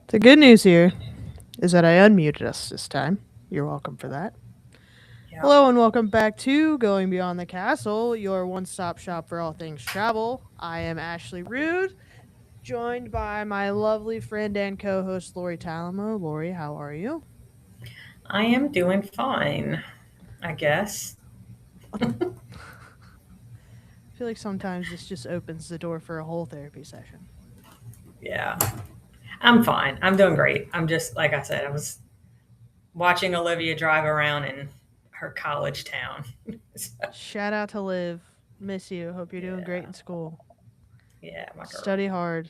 The good news here is that I unmuted us this time. You're welcome for that. Yeah. Hello and welcome back to Going Beyond the Castle, your one-stop shop for all things travel. I am Ashley Rude, joined by my lovely friend and co-host Lori Talamo. Lori, how are you? I am doing fine, I guess. I feel like sometimes this just opens the door for a whole therapy session. Yeah. I'm fine. I'm doing great. I'm just, like I said, I was watching Olivia drive around in her college town. So, Shout out to Liv. Miss you. Hope you're doing great yeah. in school. Yeah, my girl. Study hard.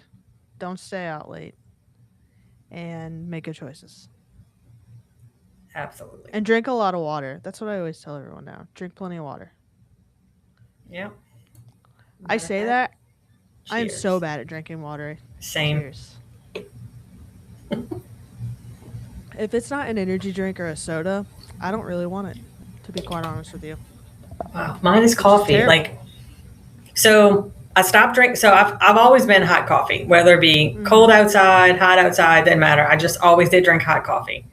Don't stay out late. And make good choices. Absolutely. And drink a lot of water. That's what I always tell everyone now. Drink plenty of water. Yeah. I Matter of say fact, that. I am so cheers. bad at drinking water. Same. Cheers. If it's not an energy drink or a soda, I don't really want it, to be quite honest with you. Wow. Mine is Which is coffee. terrible. So I stopped drinking. So I've always been hot coffee, whether it be Mm-hmm. cold outside, hot outside, didn't matter. I just always did drink hot coffee.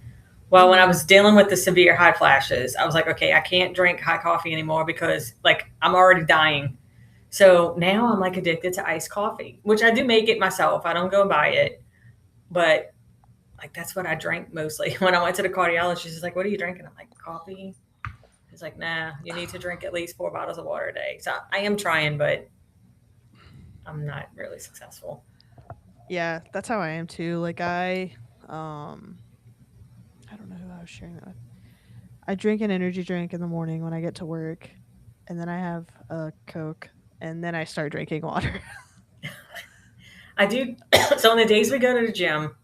Well, when I Mm-hmm. was dealing with the severe hot flashes, I was like, okay, I can't drink hot coffee anymore because like I'm already dying. So now I'm like addicted to iced coffee, which I do make it myself. I don't go buy it, but like that's what I drank mostly. When I went to the cardiologist, she's like, "What are you drinking?" I'm like, "Coffee." He's like, "Nah, you need to drink at least 4 bottles of water a day." So I am trying, but I'm not really successful. Yeah, that's how I am too. Um, I don't know who I was sharing that with. I drink an energy drink in the morning when I get to work, and then I have a Coke, and then I start drinking water. I do. So on the days we go to the gym,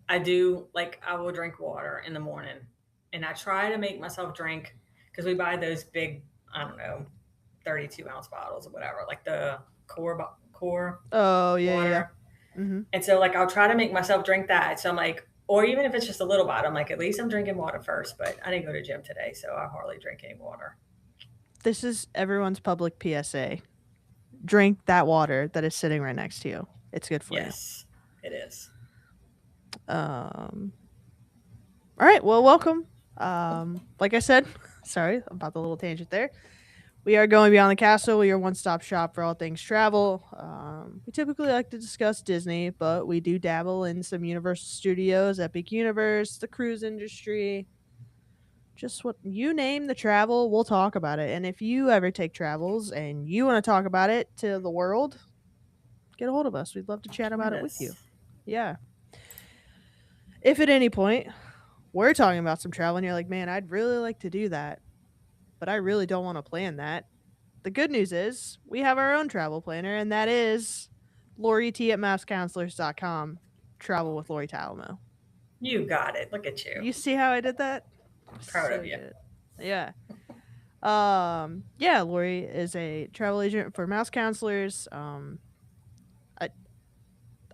I do like I will drink water in the morning, and I try to make myself drink because we buy those big, I don't know, 32-ounce bottles or whatever, like the core Oh, yeah, yeah, yeah. water. Mm-hmm. And so like I'll try to make myself drink that. So I'm like, or even if it's just a little bottle, I'm like, at least I'm drinking water first. But I didn't go to gym today, so I hardly drink any water. This is everyone's public PSA. Drink that water that is sitting right next to you. It's good for you. Yes, it is. Um, all right, well, welcome. Like I said, sorry about the little tangent there. We are going beyond the castle. We are one stop shop for all things travel. We typically like to discuss Disney, but we do dabble in some Universal Studios, Epic Universe, the cruise industry. Just what you name the travel, we'll talk about it. And if you ever take travels and you want to talk about it to the world, get a hold of us. We'd love to chat Join about it with us. you. Yeah. If at any point we're talking about some travel and you're like, man, I'd really like to do that, but I really don't want to plan that. The good news is we have our own travel planner, and that is Lori T at mousecounselors.com. Travel with Lori Talamo. You got it. Look at you. You see how I did that? Proud So of you. good. Yeah. Yeah, Lori is a travel agent for Mouse Counselors. I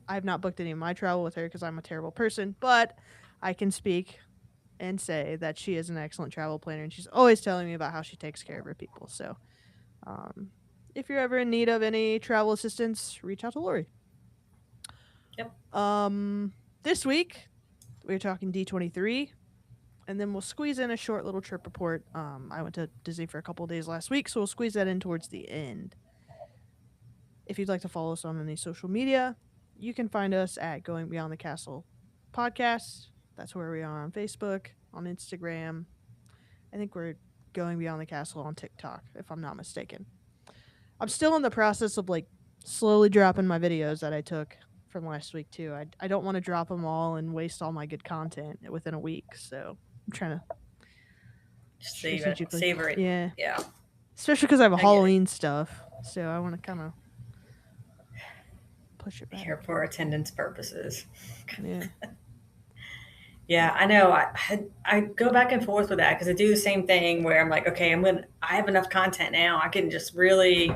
I've not booked any of my travel with her because I'm a terrible person, but I can speak and say that she is an excellent travel planner, and she's always telling me about how she takes care of her people. So, um, if you're ever in need of any travel assistance, reach out to Lori. Yep. Um, this week we're talking D23, and then we'll squeeze in a short little trip report. I went to Disney for a couple of days last week, so we'll squeeze that in towards the end. If you'd like to follow us on any social media, you can find us at Going Beyond the Castle podcast. That's where we are on Facebook, on Instagram. I think we're Going Beyond the Castle on TikTok, if I'm not mistaken. I'm still in the process of like slowly dropping my videos that I took from last week too. I don't want to drop them all and waste all my good content within a week. So I'm trying to Just save it. strategically, Savor it. yeah. Yeah. Especially because I have a I get it. Halloween stuff, so I want to kind of push it back. Here for attendance purposes. Yeah. Yeah, I know. I go back and forth with that because I do the same thing where I'm like, okay, I have enough content now. I can just really,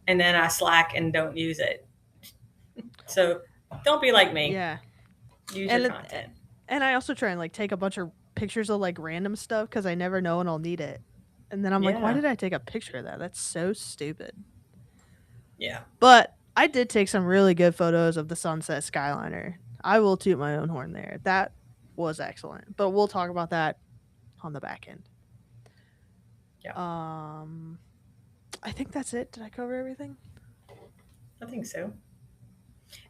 and then I slack and don't use it. So don't be like me. Yeah. Use your And content. and I also try and like take a bunch of pictures of like random stuff cuz I never know when I'll need it. And then I'm like, why Yeah. did I take a picture of that? That's so stupid. Yeah. But I did take some really good photos of the sunset skyliner. I will toot my own horn there. That was excellent. But we'll talk about that on the back end. Yeah. Um I think that's it. Did I cover everything? I think so.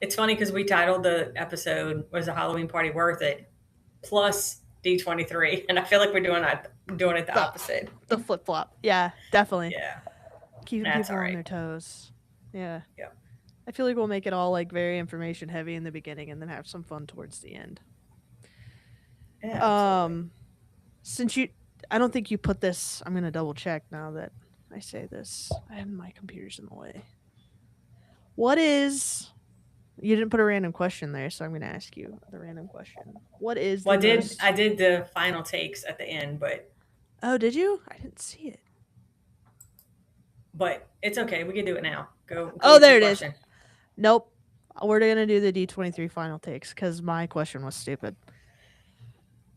It's funny because we titled the episode "Was a Halloween Party Worth It?" plus D23, and I feel like doing it the The opposite. the flip flop. Yeah, definitely. Yeah, Keeping that's people all on right. their toes. Yeah. Yeah, I feel like we'll make it all like very information heavy in the beginning and then have some fun towards the end. yeah, absolutely. Um since you I don't think you put this, I'm going to double check now that I say this. I have my computer's in the way. What is You didn't put a random question there, so I'm going to ask you the random question. What is Well, the most I did the final takes at the end, Oh, did you? I didn't see it. but it's okay. We can do it now. Go Oh, with your there it is. question. Nope. We're going to do the D23 final takes cuz my question was stupid.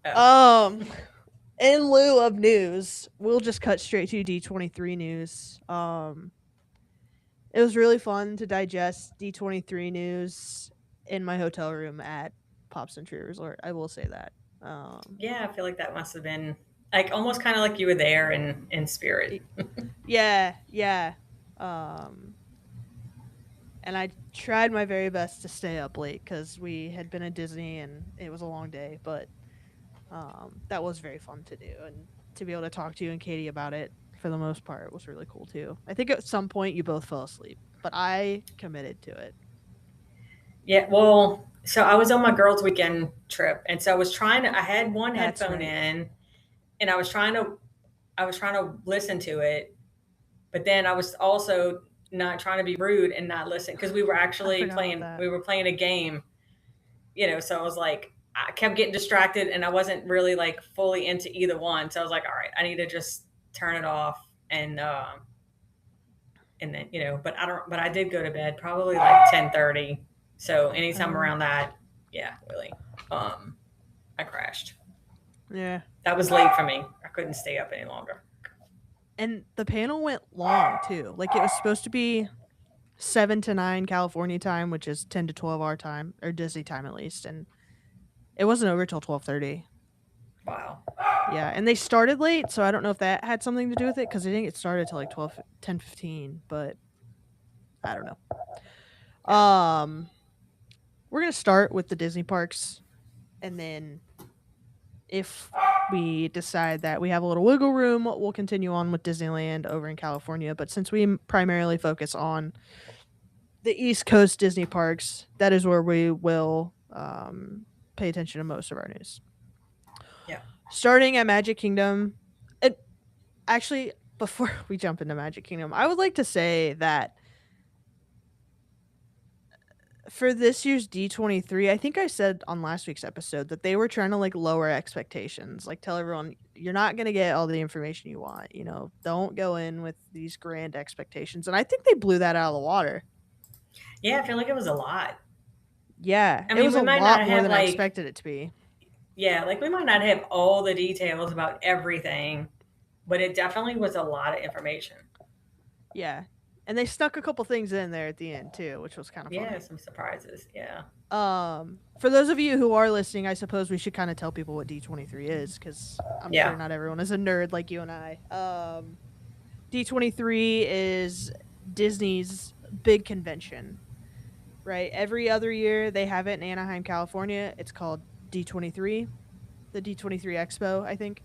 Oh, Um in lieu of news, we'll just cut straight to D23 news. It was really fun to digest D23 news in my hotel room at Pop Century Resort. I will say that. Um, yeah. I feel like that must have been like almost kind of like you were there in spirit. y- yeah, yeah. Um, and I tried my very best to stay up late because we had been at Disney and it was a long day, but that was very fun to do. And to be able to talk to you and Katie about it for the most part was really cool too. I think at some point you both fell asleep, but I committed to it. Yeah. Well, so I was on my girls' weekend trip, and so I was trying to. I had one That's headphone right. in, and I was trying to listen to it, but then I was also not trying to be rude and not listen because I forgot about that. we were playing a game, so I was like I kept getting distracted and I wasn't really like fully into either one. So I was like, all right, I need to just turn it off and then, but I did go to bed probably like 10:30. So anytime Oh, around that, yeah, really. Um I crashed. yeah. That was late for me. I couldn't stay up any longer. And the panel went long too. Like it was supposed to be 7 to 9 California time, which is 10 to 12 our time or Disney time at least, and it wasn't over till 12:30. Wow. Yeah, and they started late, so I don't know if that had something to do with it because they didn't get started till like 10:15. But I don't know. Yeah. We're gonna start with the Disney parks, and then if we decide that we have a little wiggle room, we'll continue on with Disneyland over in California. But since we primarily focus on the East Coast Disney parks, that is where we will pay attention to most of our news. Yeah. Starting at Magic Kingdom, it actually before we jump into Magic Kingdom, I would like to say that for this year's D23, I think I said on last week's episode that they were trying to like lower expectations, like tell everyone you're not going to get all the information you want, don't go in with these grand expectations. And I think they blew that out of the water. Yeah, I feel like it was a lot. Yeah, I it mean, was we a might lot not more have than I like expected it to be. yeah, like we might not have all the details about everything, but it definitely was a lot of information. Yeah. And they stuck a couple things in there at the end too, which was kind of Yeah, funny. some surprises. Yeah. For those of you who are listening, I suppose we should kind of tell people what D23 is because I'm sure Yeah. not everyone is a nerd like you and I. D23 is Disney's big convention, right? Every other year they have it in Anaheim, California. It's called D23, the D23 Expo, I think.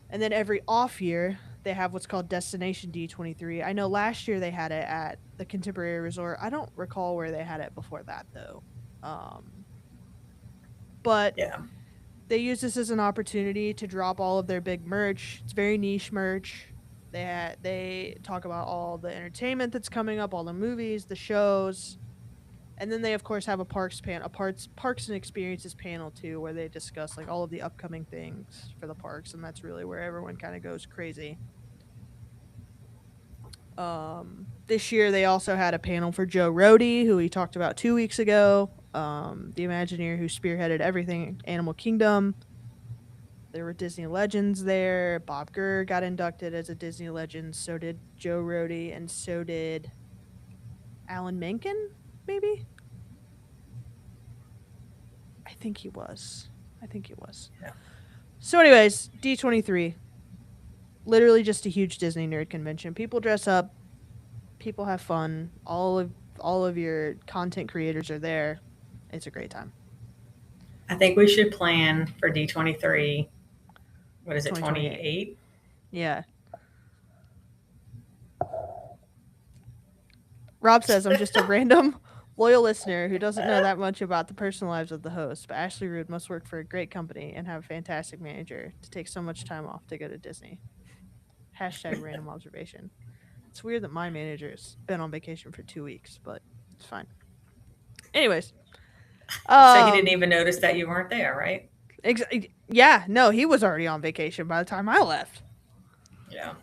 And then every off year, they have what's called Destination D23. I know last year they had it at the Contemporary Resort. I don't recall where they had it before that though. Um, but Yeah. they use this as an opportunity to drop all of their big merch. It's very niche merch. They talk about all the entertainment that's coming up, all the movies, the shows, And then they of course have a parks and experiences panel too, where they discuss like all of the upcoming things for the parks, and that's really where everyone kind of goes crazy. This year they also had a panel for Joe Rohde, who we talked about 2 weeks ago. The Imagineer who spearheaded everything Animal Kingdom. There were Disney legends there. Bob Gurr got inducted as a Disney legend. So did Joe Rohde, and so did Alan Menken, maybe? I think he was. I think he was. Yeah. So, anyways, D23. Literally just a huge Disney nerd convention. People dress up, people have fun. All of your content creators are there. It's a great time. I think we should plan for D23. What is it, 2028. 28? Yeah. Rob says I'm just a random loyal listener who doesn't know that much about the personal lives of the host, but Ashley Rude must work for a great company and have a fantastic manager to take so much time off to go to Disney. Hashtag random observation. It's weird that my manager's been on vacation for 2 weeks, but it's fine. Anyways. So he didn't even notice that you weren't there, right? Yeah, no, he was already on vacation by the time I left. Yeah.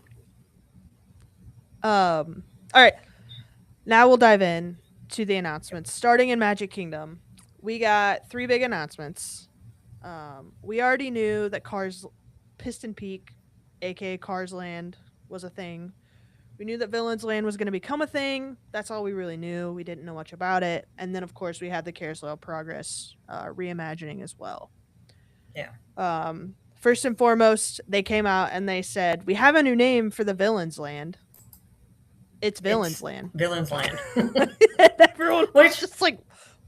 All right. Now we'll dive in to the announcements. Starting in Magic Kingdom, we got 3 big announcements. We already knew that Piston Peak, aka Cars Land, was a thing. We knew that Villains Land was going to become a thing. That's all we really knew. We didn't know much about it. And then, of course, we had the Carousel Progress reimagining as well. Yeah. First and foremost, they came out and they said, we have a new name for the Villains Land. It's Villains Land. Villains Land. And everyone was just like,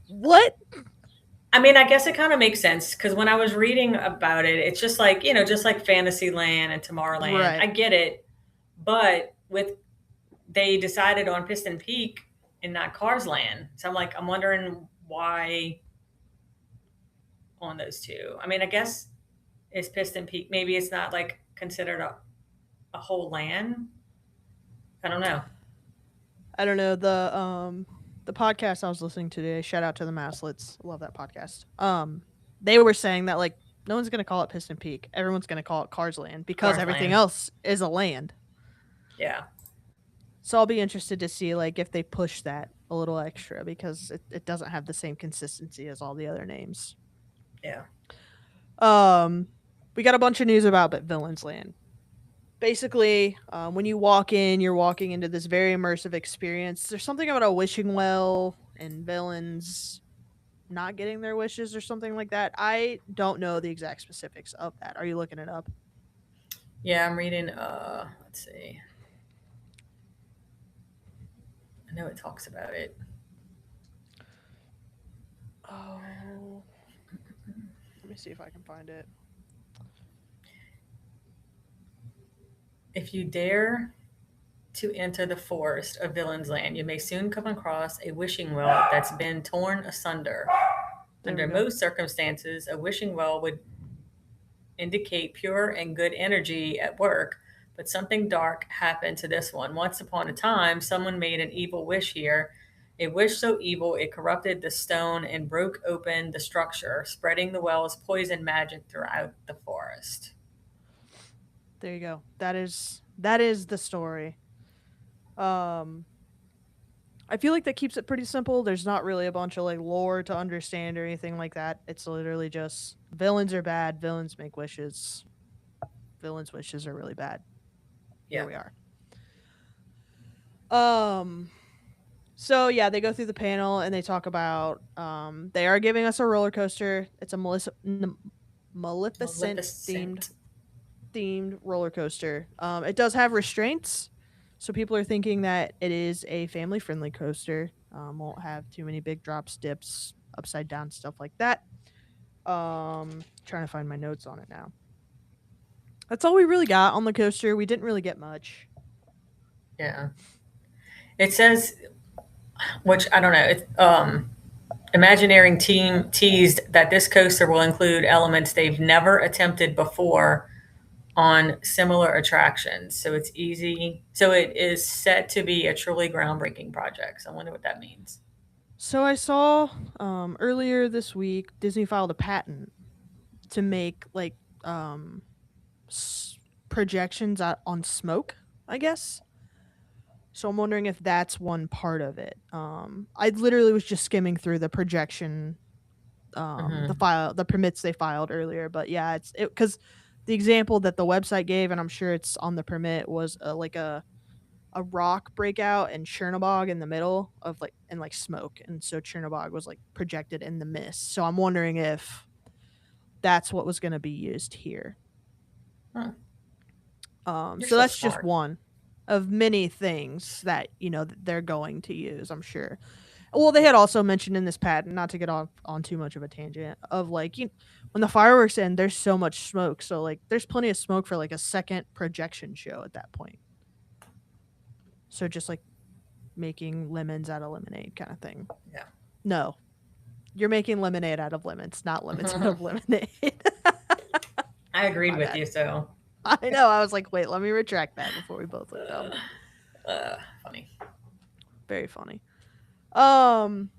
what? I mean, I guess it kind of makes sense because when I was reading about it, it's just like, just like Fantasyland and Tomorrowland. Right. I get it. But they decided on Piston Peak and not Cars Land. So I'm wondering why on those two. I mean, I guess it's Piston Peak. Maybe it's not like considered a whole land. I don't know. The podcast I was listening to today, shout out to the Maslets. I love that podcast. They were saying that like no one's gonna call it Piston Peak. Everyone's gonna call it Cars Land because Cars everything Land. else is a land. Yeah. So I'll be interested to see like if they push that a little extra because it doesn't have the same consistency as all the other names. Yeah. We got a bunch of news about Villains Land. Basically, when you walk in, you're walking into this very immersive experience. There's something about a wishing well and villains not getting their wishes or something like that. I don't know the exact specifics of that. Are you looking it up? Yeah, I'm reading. Let's see. I know it talks about it. Oh, let me see if I can find it. If you dare to enter the forest of Villain's Land, you may soon come across a wishing well that's been torn asunder. Under most circumstances, a wishing well would indicate pure and good energy at work, but something dark happened to this one. Once upon a time, someone made an evil wish here, a wish so evil it corrupted the stone and broke open the structure, spreading the well's poison magic throughout the forest. There you go. That is the story. I feel like that keeps it pretty simple. There's not really a bunch of like lore to understand or anything like that. It's literally just villains are bad, villains make wishes. Villains' wishes are really bad. Yeah. Here we are. So yeah, they go through the panel and they talk about they are giving us a roller coaster. It's a Maleficent themed roller coaster. It does have restraints, so people are thinking that it is a family friendly coaster. Won't have too many big drops, dips, upside down stuff like that. Trying to find my notes on it now. That's all we really got on the coaster. We didn't really get much. Yeah. It says, which I don't know. Imagineering team teased that this coaster will include elements they've never attempted before on similar attractions. So it is set to be a truly groundbreaking project. So I wonder what that means. So I saw earlier this week Disney filed a patent to make like um projections on smoke, I guess. So I'm wondering if that's one part of it. I literally was just skimming through the projection, Hmm. the permits they filed earlier, but yeah, it's it because the example that the website gave, and I'm sure it's on the permit, was like a rock breakout and Chernobog in the middle of like and like smoke, and so Chernobog was like projected in the mist. So I'm wondering if that's what was going to be used here. Huh. You're So so that's just smart. one of many things that that they're going to use, I'm sure. Well, they Yeah. had also mentioned in this patent, not to get off on too much of a tangent, of like when the fireworks end, there's so much smoke, so like there's plenty of smoke for like a second projection show at that point. So just like making lemons out of lemonade kind of thing. Yeah. No, you're making lemonade out of lemons, not lemons out of lemonade. I agreed My with bad. you, so I know. I was like, wait, let me retract that before we both look dumb. funny. Very funny. Um,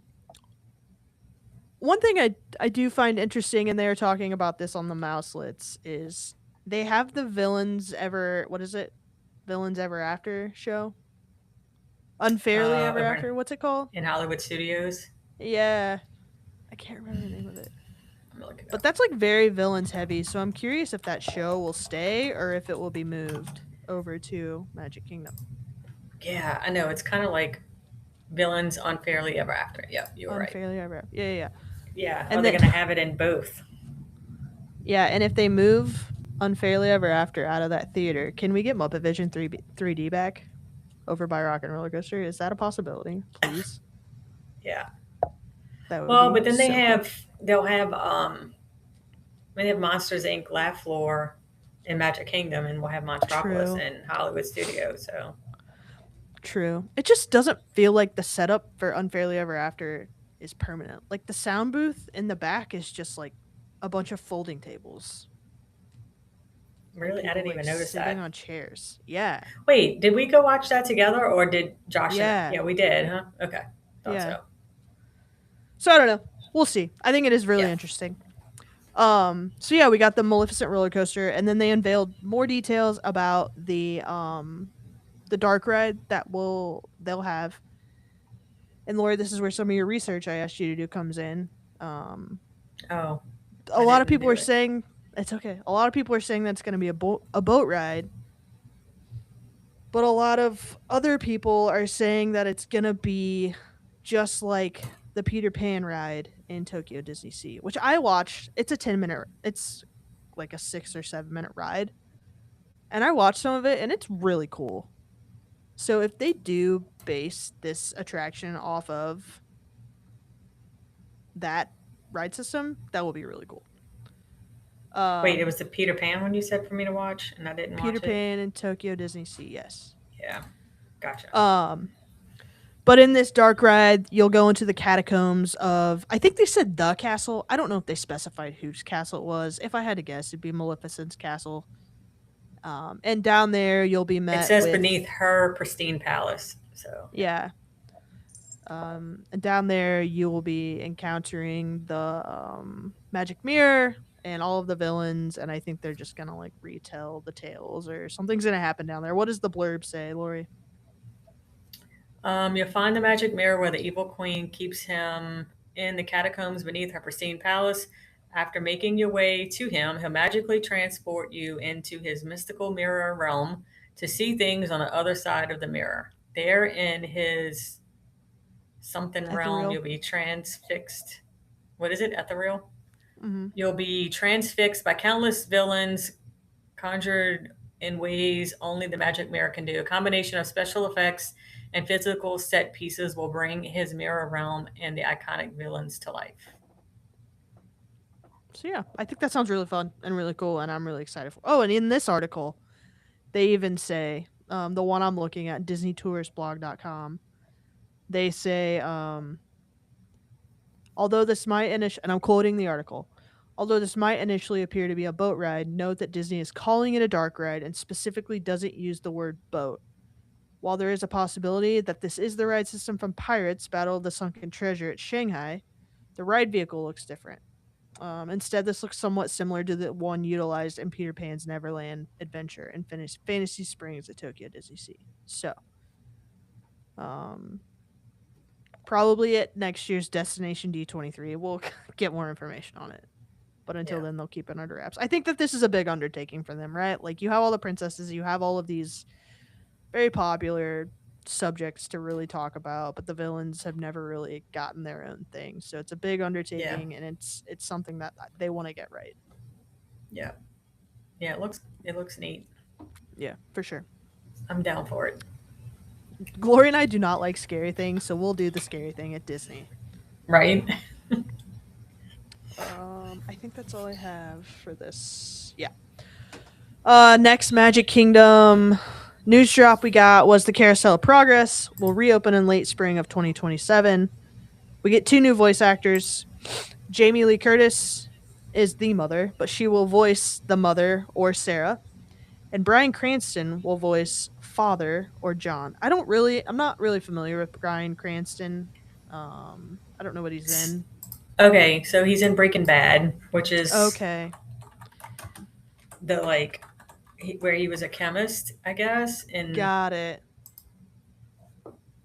One thing I do find interesting, and they are talking about this on the Mouselets, is they have the villains ever. What is it? Villains Ever After show. Unfairly Ever Over After. What's it called? in Hollywood studios. Yeah, I can't remember the name of it. I'm gonna look it But up. that's like very villains heavy, so I'm curious if that show will stay or if it will be moved over to Magic Kingdom. Yeah, I know. It's kind of like villains unfairly ever after. Yep, you were right. Unfairly Ever After. Yeah, yeah, yeah. Yeah. Are And they then gonna have it in both? yeah, and if they move Unfairly Ever After out of that theater, can we get Muppet Vision 3D back over by Rock and Roller Coaster? Is that a possibility? Please. Yeah. That would Well, be but then so cool. they'll have they have Monsters Inc. Laugh Floor in Magic Kingdom, and we'll have Monstropolis True. in Hollywood Studios. So True. It just doesn't feel like the setup for Unfairly Ever After is permanent. Like the sound booth in the back is just like a bunch of folding tables and really, I people didn't like even notice sitting that. on chairs. Yeah. Wait, did we go watch that together, or did Josh and Yeah. yeah, we did, huh? Okay, thought Yeah. so. So I don't know. We'll see. I think it is really Yeah. interesting. So yeah, we got the Maleficent roller coaster, and then they unveiled more details about the dark ride that they'll have. And Lori, this is where some of your research I asked you to do comes in. Um, Oh, a I lot of didn't people do are it. saying it's okay. A lot of people are saying that's going to be a boat ride, but a lot of other people are saying that it's going to be just like the Peter Pan ride in Tokyo Disney Sea, which I watched. It's a 10-minute. It's like a 6 or 7 minute ride, and I watched some of it, and it's really cool. So if they do base this attraction off of that ride system, that will be really cool. Wait, it Um, was the Peter Pan one you said for me to watch, and I didn't Peter watch it. Pan and Tokyo Disney Sea, yes. Yeah, gotcha. Um, but in this dark ride, you'll go into the catacombs of, I think they said the castle. I don't know if they specified whose castle it was. If I had to guess, it'd be Maleficent's castle. And down there, you'll be It met says beneath with, her pristine palace. So yeah. yeah. And down there, you will be encountering the magic mirror and all of the villains. And I think they're just gonna like retell the tales or something's gonna happen down there. What does the blurb say, Lori? You'll find the magic mirror where the evil queen keeps him in the catacombs beneath her pristine palace. After making your way to him, he'll magically transport you into his mystical mirror realm to see things on the other side of the mirror. There in his something realm, Ethereal. you'll be transfixed. What is it? Ethereal? Mm-hmm. You'll be transfixed by countless villains conjured in ways only the magic mirror can do. A combination of special effects and physical set pieces will bring his mirror realm and the iconic villains to life. So yeah, I think that sounds really fun and really cool, and I'm really excited for. Oh, and in this article, they even say the one I'm looking at, DisneyToursBlog.com. They say, although this might initially, and I'm quoting the article, although this might initially appear to be a boat ride, note that Disney is calling it a dark ride and specifically doesn't use the word boat. While there is a possibility that this is the ride system from Pirates Battle of the Sunken Treasure at Shanghai, the ride vehicle looks different. Instead, this looks somewhat similar to the one utilized in Peter Pan's Neverland Adventure and Fantasy Springs at Tokyo Disney Sea. So, um, probably at next year's Destination D23, we'll get more information on it. But until Yeah. then, they'll keep it under wraps. I think that this is a big undertaking for them, right? Like, you have all the princesses, you have all of these very popular subjects to really talk about, but the villains have never really gotten their own thing. So it's a big Yeah. undertaking, and it's something that they want to get right. Yeah. Yeah. It looks neat. Yeah, for sure. I'm down for it. Glory and I do not like scary things, so we'll do the scary thing at Disney. Right. I think that's all I have for this. Yeah. Next Magic Kingdom news drop we got was the Carousel of Progress will reopen in late spring of 2027. We get two new voice actors. Jamie Lee Curtis is the mother, but she will voice the mother or Sarah. And Bryan Cranston will voice father or John. I'm not really familiar with Bryan Cranston. I don't know what he's in. Okay, so he's in Breaking Bad, which is Okay, the like where he was a chemist, I guess, and got it.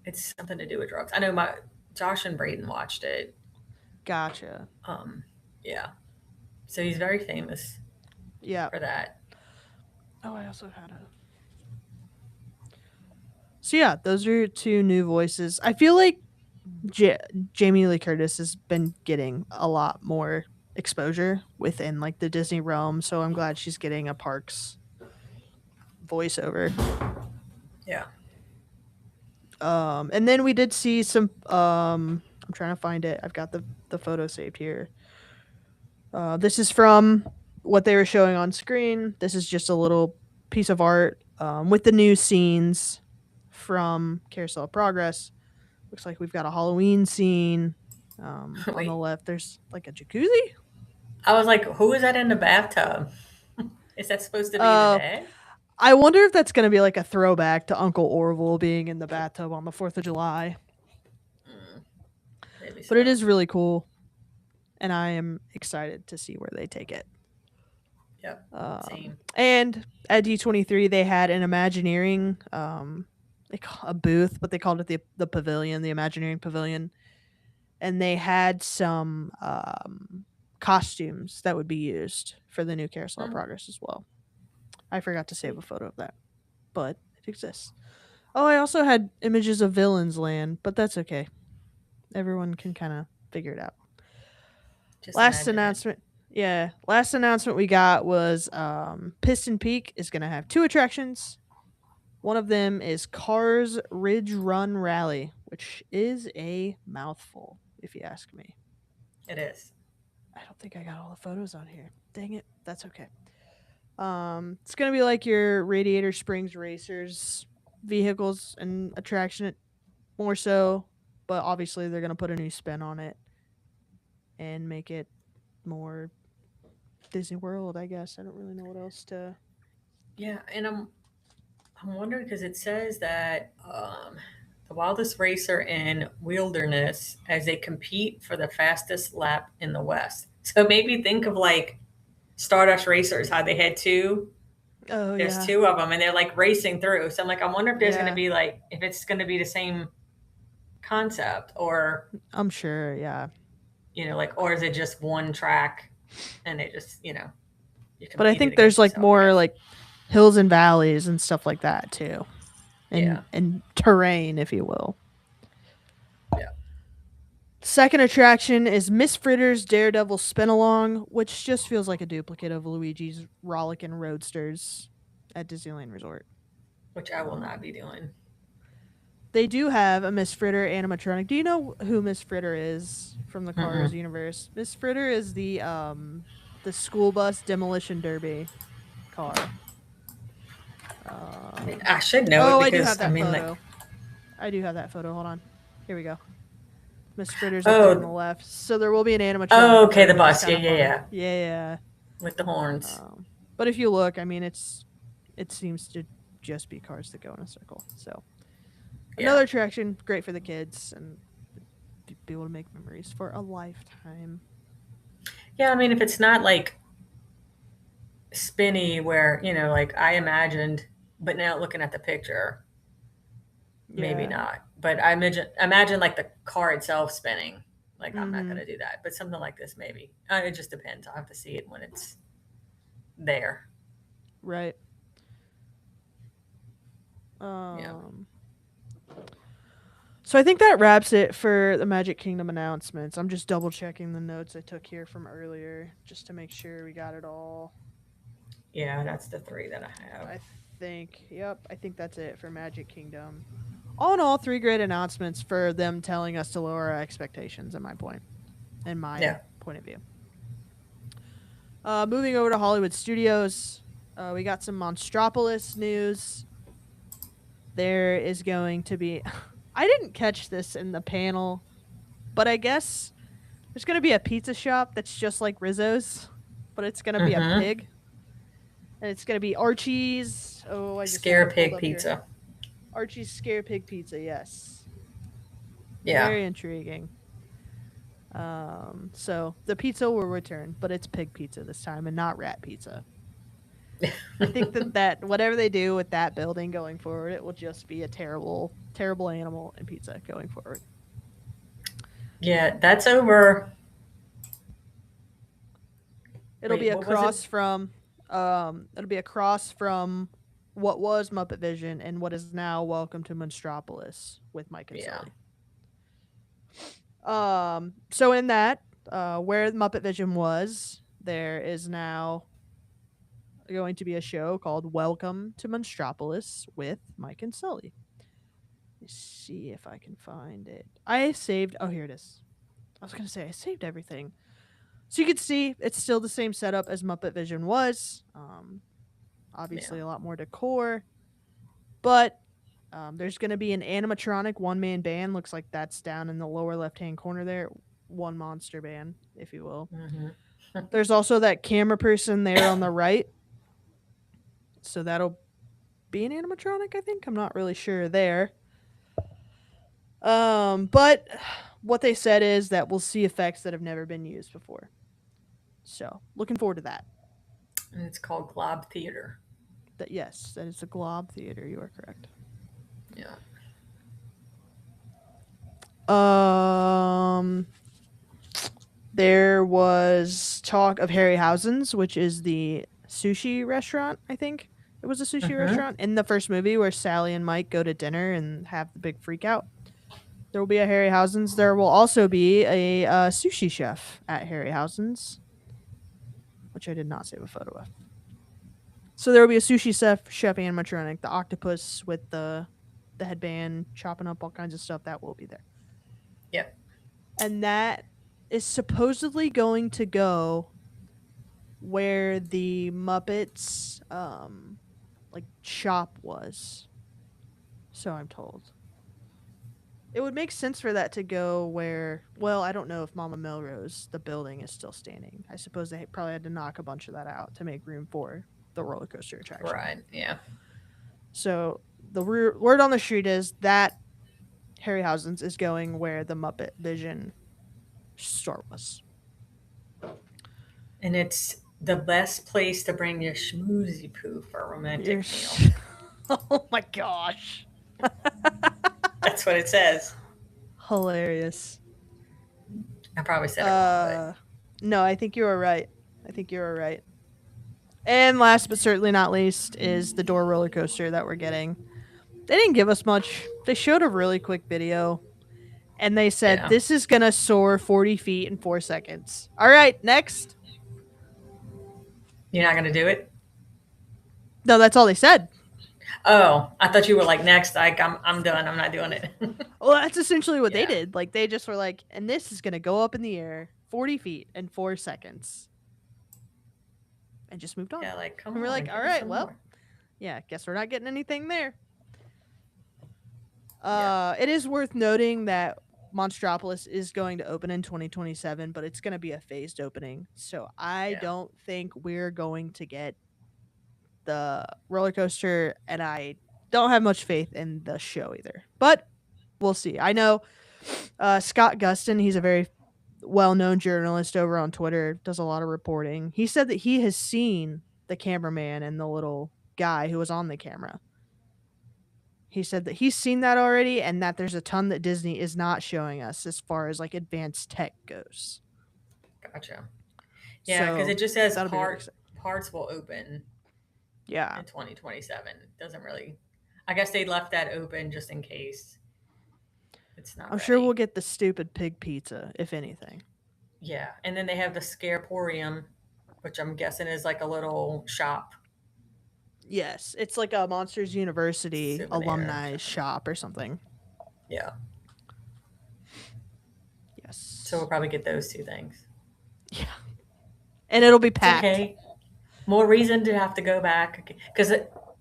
it's something to do with drugs. I know my Josh and Braden watched it. Gotcha. Yeah, so he's very famous Yeah. for that. Oh, I also had a. So yeah, those are two new voices. I feel like J- Jamie Lee Curtis has been getting a lot more exposure within like the Disney realm, so I'm glad she's getting a Parks voiceover. Yeah. And then we did see some. I'm trying to find it. I've got the photo saved here. This is from what they were showing on screen. This is just a little piece of art with the new scenes from Carousel of Progress. Looks like we've got a Halloween scene. On the Wait, left, there's like a jacuzzi. I was like, who is that in the bathtub? Is that supposed to be the Uh, dad? I wonder if that's going to be like a throwback to Uncle Orville being in the bathtub on the 4th of July. Mm, maybe But it so. is really cool, and I am excited to see where they take it. Yep. Same. And at D23, they had an Imagineering, a booth, but they called it the pavilion, the Imagineering Pavilion, and they had some costumes that would be used for the new Carousel of Hmm. Progress as well. I forgot to save Sweet. a photo of that, but it exists. Oh, I also had images of Villains Land, but that's okay. Everyone can kind of figure it out. Just Last imagine it. announcement. Yeah, last announcement we got was Piston Peak is going to have two attractions. One of them is Cars Ridge Run Rally, which is a mouthful, if you ask me. It is. I don't think I got all the photos on here. Dang it. That's okay. It's going to be like your Radiator Springs Racers vehicles and attraction more so, but obviously they're going to put a new spin on it and make it more Disney World, I guess. I don't really know what else to. Yeah, and I'm wondering because it says that the wildest racer in wilderness as they compete for the fastest lap in the West. So maybe think of like Stardust Racers, how they had two. Oh There's yeah, two of them, and they're like racing through. So I'm like, I wonder if there's going to yeah. be like if it's going to be the same concept, or I'm sure. Yeah, like, or is it just one track, and they just you're but I competing think there's against like yourself, I more guess. like hills and valleys and stuff like that too, Yeah, and terrain, if you will. yeah. Second attraction is Miss Fritter's Daredevil Spin Along, which just feels like a duplicate of Luigi's Rollickin' Roadsters at Disneyland Resort. Which I will not Um, be doing. they do have a Miss Fritter animatronic. Do you know who Miss Fritter is from the Cars Mm-mm. universe? Miss Fritter is the school bus demolition derby car. I mean, Um, I should know it oh, I do have because I that mean, like, photo. I do have that photo. Hold on. Here we go. Miss Fritter's up there on the oh, left. So there will be an animatronic oh, of okay, her, the which is bus, kind yeah, of yeah, fun. yeah, Yeah. with the horns. But if you look, I mean, it seems to just be cars that go in a circle. So Another Yeah. attraction, great for the kids and be able to make memories for a lifetime. Yeah, I mean, if it's not like spinny where, like I imagined, but now looking at the picture, maybe Yeah. not. But I imagine like the car itself spinning. Like I'm not Mm-hmm. gonna do that. But something like this maybe. It just depends. I'll have to see it when it's there. Right. Yeah. Um. So I think that wraps it for the Magic Kingdom announcements. I'm just double checking the notes I took here from earlier just to make sure we got it all. Yeah, that's the three that I have. I yep, I think that's it for Magic Kingdom. All in all, three great announcements for them telling us to lower our expectations. In my Yeah. point of view. Moving over to Hollywood Studios, we got some Monstropolis news. There is going to be. I didn't catch this in the panel, but I guess there's going to be a pizza shop that's just like Rizzo's, but it's going to be a Mm-hmm. pig. And it's going to be Archie's. Oh, I just have Scare it pulled pig up here. pizza. Archie's Scare Pig Pizza, yes. Yeah. Very intriguing. So the pizza will return, but it's pig pizza this time and not rat pizza. I think that whatever they do with that building going forward, it will just be a terrible, terrible animal and pizza going forward. Yeah, that's over. It'll be Wait, a what was it? cross from, it'll be a cross from what was Muppet Vision and what is now Welcome to Monstropolis with Mike and Yeah. Sully. So in that, where Muppet Vision was, there is now going to be a show called Welcome to Monstropolis with Mike and Sully. Let's see if I can find it. I saved. Oh, here it is. I was gonna say I saved everything, so you can see it's still the same setup as Muppet Vision was. Yeah. Obviously a lot more decor, but there's gonna be an animatronic one man band. Looks like that's down in the lower left hand corner there. One monster band, if you will. Mm-hmm. There's also that camera person there on the right, so that'll be an animatronic. I think I'm not really sure there. But what they said is that we'll see effects that have never been used before. So looking forward to that. And it's called Glob Theater. That yes, that is the Glob Theater. You are correct. Yeah. Um, there was talk of Harryhausen's, which is the sushi restaurant. I think it was a sushi Mm-hmm. restaurant in the first movie where Sally and Mike go to dinner and have the big freak out. There will be a Harryhausen's. There will also be a sushi chef at Harryhausen's, which I did not save a photo of. So there will be a sushi chef animatronic, the octopus with the headband chopping up all kinds of stuff that will be there. Yep. And that is supposedly going to go where the Muppets like shop was. So I'm told. It would make sense for that to go where, well, I don't know if Mama Melrose, the building, is still standing. I suppose they probably had to knock a bunch of that out to make room for the roller coaster attraction. Right. Yeah. So the word on the street is that Harryhausen's is going where the Muppet Vision store was. And it's the best place to bring your schmoozy poo for a You're romantic meal. oh my gosh. That's what it says. Hilarious. I probably said it wrong, but Uh no, I think you were right. I think you were right. And last but certainly not least is the door roller coaster that we're getting. They didn't give us much. They showed a really quick video and they said yeah. this is gonna soar 40 feet in 4 seconds. All right, next. You're not gonna do it? No, that's all they said. Oh, I thought you were like next. Like I'm done. I'm not doing it. Well, that's essentially what they Yeah. did. Like they just were like, and this is gonna go up in the air 40 feet in 4 seconds, and just moved on. Yeah. Like come And we're on, like, give all me right, some well, more. yeah, guess we're not getting anything there. Yeah. It is worth noting that Monstropolis is going to open in 2027, but it's going to be a phased opening. So I Yeah. don't think we're going to get the roller coaster, and I don't have much faith in the show either. But we'll see. I know Scott Gustin, he's a very well-known journalist over on Twitter, does a lot of reporting. He said that he has seen the cameraman and the little guy who was on the camera. He said that he's seen that already and that there's a ton that Disney is not showing us as far as like advanced tech goes. Gotcha. Yeah, because So it just says that'll be really exciting. parts will open Yeah. in 2027. It doesn't really. I guess they left that open just in case it's not I'm sure we'll ready. get the stupid pig pizza, if anything. Yeah, and then they have the Scareporium, which I'm guessing is like a little shop Yes, it's like a Monsters University souvenir alumni shop. shop or something. Yeah, so we'll Yes. probably get those two things. Yeah. And it'll be It's packed. okay. More reason to have to go back because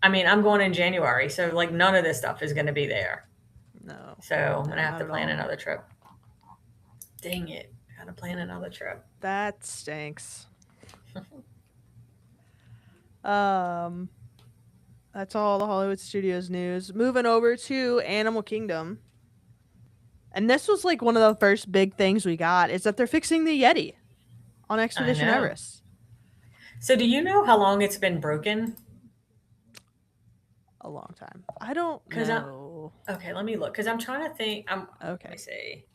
I mean I'm going in January, so like none of this stuff is going to be there. No. So I'm No, gonna have not to at plan all. another trip. Dang it! Gotta plan another trip. That stinks. Um that's all the Hollywood Studios news. Moving over to Animal Kingdom. And this was like one of the first big things we got is that they're fixing the Yeti on I Expedition know. Everest. So do you know how long it's been broken? A long time. I don't Cause I know. okay, let me look. Cause I'm trying to think. Let me Okay. see.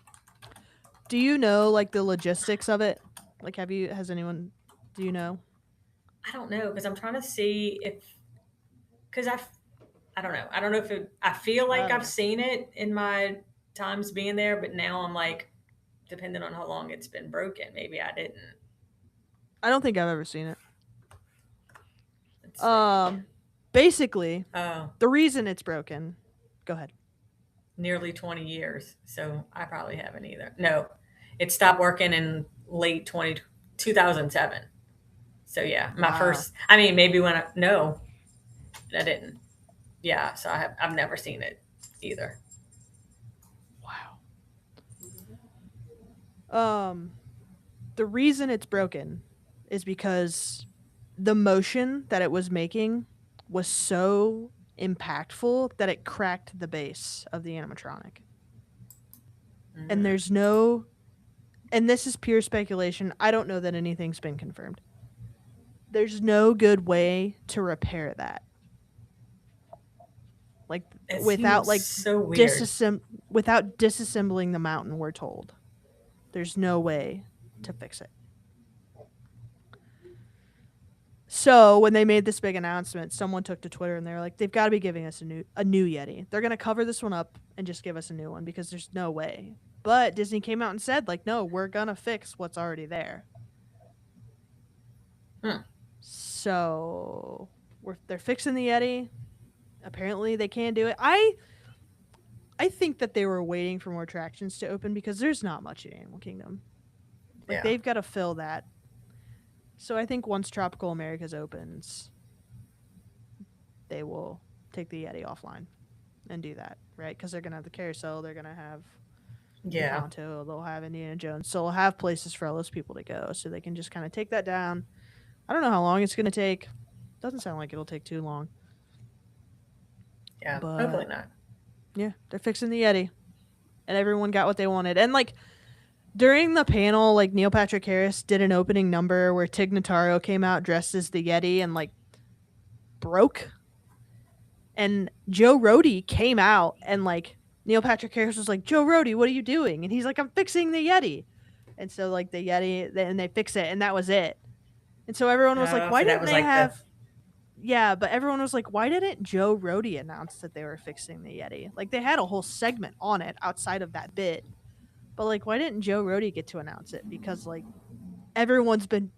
Do you know like the logistics of it? Like has anyone do you know? I don't know because I'm trying to see if because I don't know. I don't know if I feel I like don't I've know. seen it in my times being there, but now I'm like, depending on how long it's been broken, maybe I didn't. I don't think I've ever seen it. Let's see. Basically, Oh, the reason it's broken. Go ahead. nearly 20 years. So I probably haven't either. No, it stopped working in late 2007. So yeah, my Wow. first, I mean, maybe when no, I didn't. Yeah, so I've never seen it either. Wow. The reason it's broken is because the motion that it was making was so impactful that it cracked the base of the animatronic. And Mm, there's no and this is pure speculation. I don't know that anything's been confirmed. There's no good way to repair that. Like it without seems like so weird. without disassembling the mountain, we're told. There's no way to fix it. So when they made this big announcement, someone took to Twitter and they were like, "They've got to be giving us a new Yeti. They're gonna cover this one up and just give us a new one because there's no way." But Disney came out and said, like, "No, we're gonna fix what's already there." Hmm. So they're fixing the Yeti. Apparently, they can do it. I think that they were waiting for more attractions to open because there's not much in Animal Kingdom. Like Yeah. they've got to fill that. So I think once Tropical Americas opens, they will take the Yeti offline and do that, right? Because they're gonna have the carousel, they're gonna have Yeah. Encanto, they'll have Indiana Jones, so they'll have places for all those people to go, so they can just kind of take that down. I don't know how long it's gonna take. Doesn't sound like it'll take too long, Yeah. Hopefully but not. yeah, they're fixing the Yeti, and everyone got what they wanted. And like during the panel, like Neil Patrick Harris did an opening number where Tig Notaro came out dressed as the Yeti and like broke. And Joe Rohde came out and like Neil Patrick Harris was like, "Joe Rohde, what are you doing?" And he's like, "I'm fixing the Yeti." And so like the Yeti, and they fix it, and that was it. And so everyone was like, "Why So that didn't was they like the have?" Yeah, but everyone was like, "Why didn't Joe Rohde announce that they were fixing the Yeti?" Like they had a whole segment on it outside of that bit, but like, why didn't Joe Rohde get to announce it? Because like everyone's been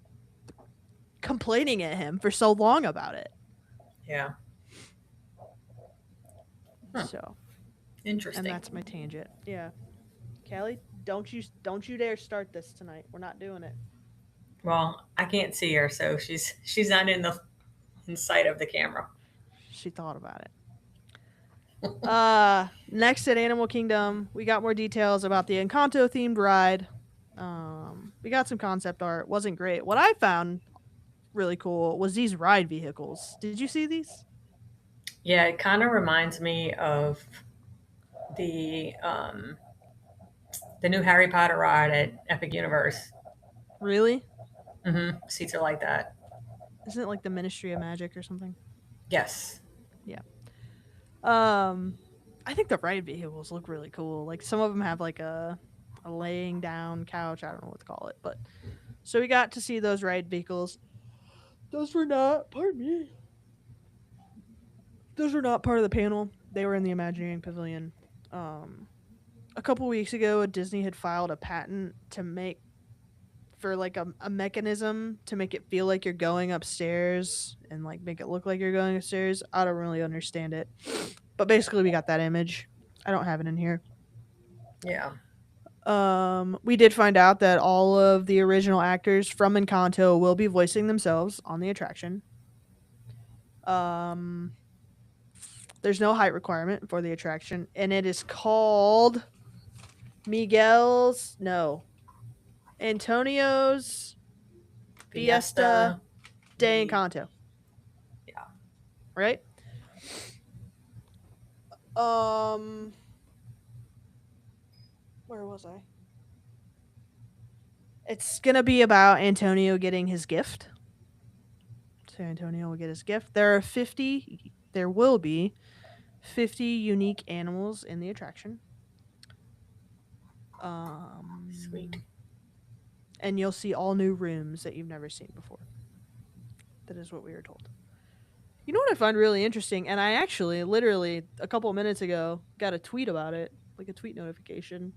complaining at him for so long about it. yeah. Huh. So, and Interesting. that's my tangent. Yeah. Callie, don't you dare start this tonight. We're not doing it. Well, I can't see her, so she's not in the in sight of the camera. She thought about it. Next at Animal Kingdom, we got more details about the Encanto themed ride. We got some concept art. Wasn't great. What I found really cool was these ride vehicles. Did you see these? Yeah, it kind of reminds me of the um, the new Harry Potter ride at Epic Universe. Really? Seats are like that. Isn't it like the Ministry of Magic or something? Yes. Yeah. Um, I think the ride vehicles look really cool. Like some of them have like a laying down couch. I don't know what to call it, but so we got to see those ride vehicles. Those were not. Pardon me. Those were not part of the panel. They were in the Imagineering Pavilion. Um, a couple weeks ago, Disney had filed a patent to make for like a mechanism to make it feel like you're going upstairs and like make it look like you're going upstairs. I don't really understand it, but basically we got that image. I don't have it in here. Yeah. We did find out that all of the original actors from Encanto will be voicing themselves on the attraction. Um, there's no height requirement for the attraction, and it is called Miguel's no Antonio's Fiesta Fiesta. de The Encanto. yeah. Right? Um, where was I? It's gonna be about Antonio getting his gift. So Antonio will get his gift. There are 50. There will be 50 unique animals in the attraction. Sweet. And you'll see all new rooms that you've never seen before. That is what we were told. You know what I find really interesting, and I actually literally a couple of minutes ago got a tweet about it, like a tweet notification.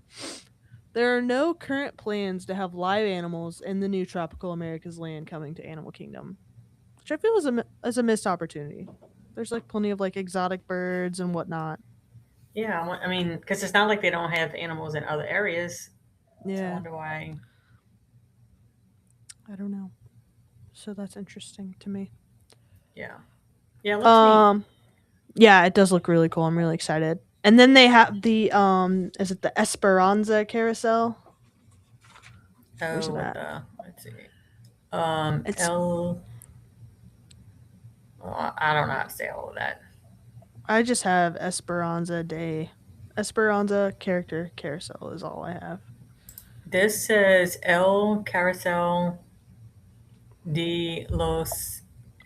There are no current plans to have live animals in the new Tropical America's Land coming to Animal Kingdom, which I feel is a missed opportunity. There's like plenty of like exotic birds and whatnot. Yeah. I mean, because it's not like they don't have animals in other areas. So I Yeah, wonder why. I don't know. So that's interesting to me. Yeah. Yeah. It looks neat. Um, yeah, it does look really cool. I'm really excited. And then they have the is it the Esperanza carousel? Where's Oh, it with at? the let's see. It's L. I don't know how to say all of that. I just have Esperanza character carousel is all I have. This says El Carousel de los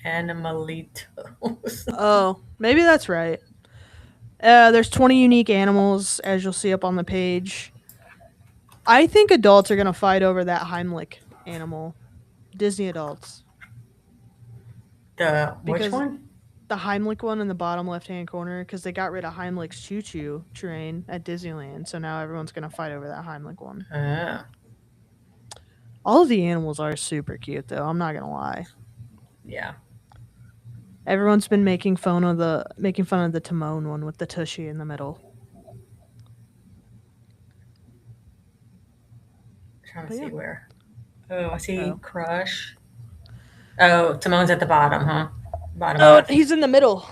Animalitos. Oh, maybe that's right. There's 20 unique animals, as you'll see up on the page. I think adults are gonna fight over that Heimlich animal. Disney adults, The which because one? the Heimlich one in the bottom left hand corner, because they got rid of Heimlich's choo choo train at Disneyland, so now everyone's gonna fight over that Heimlich one. Ah, All of the animals are super cute, though. I'm not gonna lie. yeah. Everyone's been making fun of the Timon one with the tushy in the middle. Trying to But see yeah. where. Oh, I see Oh. Crush. Oh, Timon's at the bottom, huh? Bottom Oh, left. he's in the middle.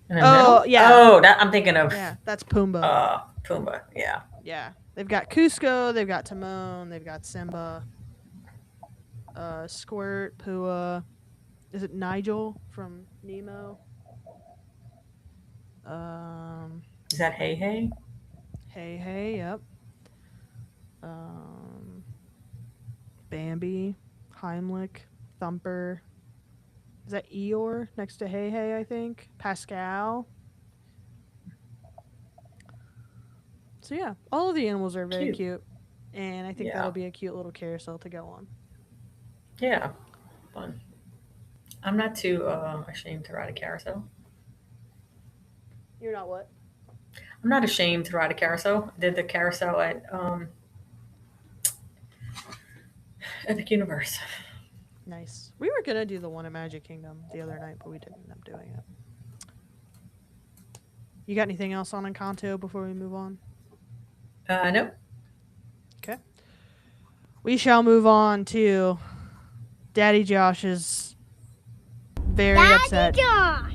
In the Oh, middle? yeah. Oh, that I'm thinking of Yeah, that's Pumbaa. Pumbaa. Yeah. Yeah. They've got Cusco, they've got Timon, they've got Simba, Squirt, Pua. Is it Nigel from Nemo? Um, Is that Hey Hey? Hey Hey, yep. Um, Bambi, Heimlich, Thumper. Is that Eeyore next to Hey Hey, I think? Pascal. So yeah, all of the animals are very Cute. cute. And I think Yeah. that'll be a cute little carousel to go on. Yeah. Fun. I'm not too ashamed to ride a carousel. You're not what? I'm not ashamed to ride a carousel. I did the carousel at Epic Universe. Nice. We were gonna do the one at Magic Kingdom the other night, but we didn't end up doing it. You got anything else on Encanto before we move on? Nope. Okay. We shall move on to Daddy Josh's very upset. Josh.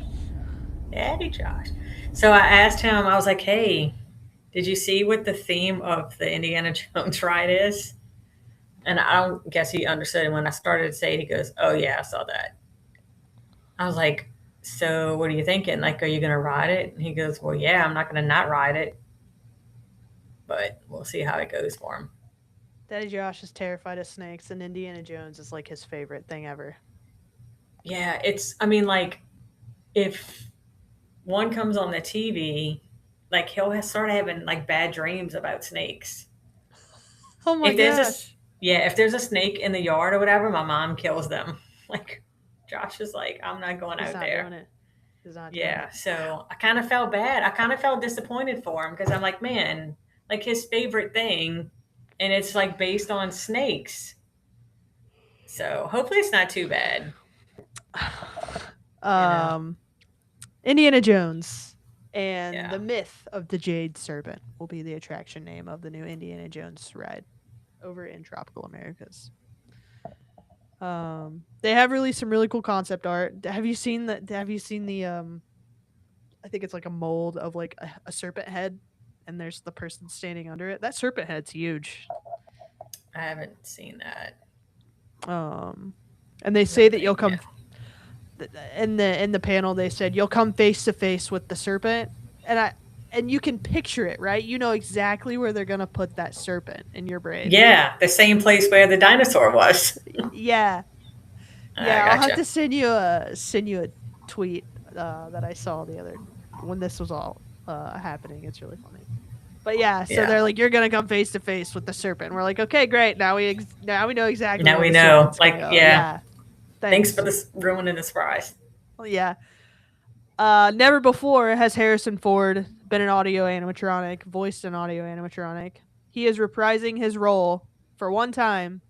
Daddy Josh. So I asked him, I was like, hey, did you see what the theme of the Indiana Jones ride is? And I don't guess he understood. And when I started to say it, he goes, oh, yeah, I saw that. I was like, So what are you thinking? Like, are you going to ride it? And he goes, well, yeah, I'm not going to not ride it, but we'll see how it goes for him. Daddy Josh is terrified of snakes, and Indiana Jones is like his favorite thing ever. Yeah, I mean, like, if one comes on the TV, like, start having, like, bad dreams about snakes. Oh my If there's a, gosh. yeah, if there's a snake in the yard or whatever, my mom kills them. Like, Josh is like, I'm not going He's out not doing there. it. He's not doing it. Yeah, so I kind of felt bad. I kind of felt disappointed for him because I'm like, man, like his favorite thing, and it's like based on snakes. So hopefully it's not too bad, you know? um, Indiana Jones and Yeah, the myth of the Jade Serpent will be the attraction name of the new Indiana Jones ride over in Tropical Americas. They have released some really cool concept art. Have you seen the? Have you seen the? I think it's like a mold of like a serpent head, and there's the person standing under it. That serpent head's huge. I haven't seen that. Um, and they I say don't that you'll think, come yeah. in the panel. They said you'll come face to face with the serpent, and you can picture it, right? You know exactly where they're gonna put that serpent in your brain. Yeah, the same place where the dinosaur was. Yeah, I yeah. I'll have gotcha. to send you a tweet that I saw the other when this was all happening. It's really funny. But yeah, so Yeah. they're like, "You're gonna come face to face with the serpent." And we're like, "Okay, great. Now we know exactly Now where we the know. serpent's gonna Like, go." yeah. Yeah, Thanks for thanks. this ruining the surprise. Well, yeah. Never before has Harrison Ford been an audio animatronic, voiced an audio animatronic. He is reprising his role for one time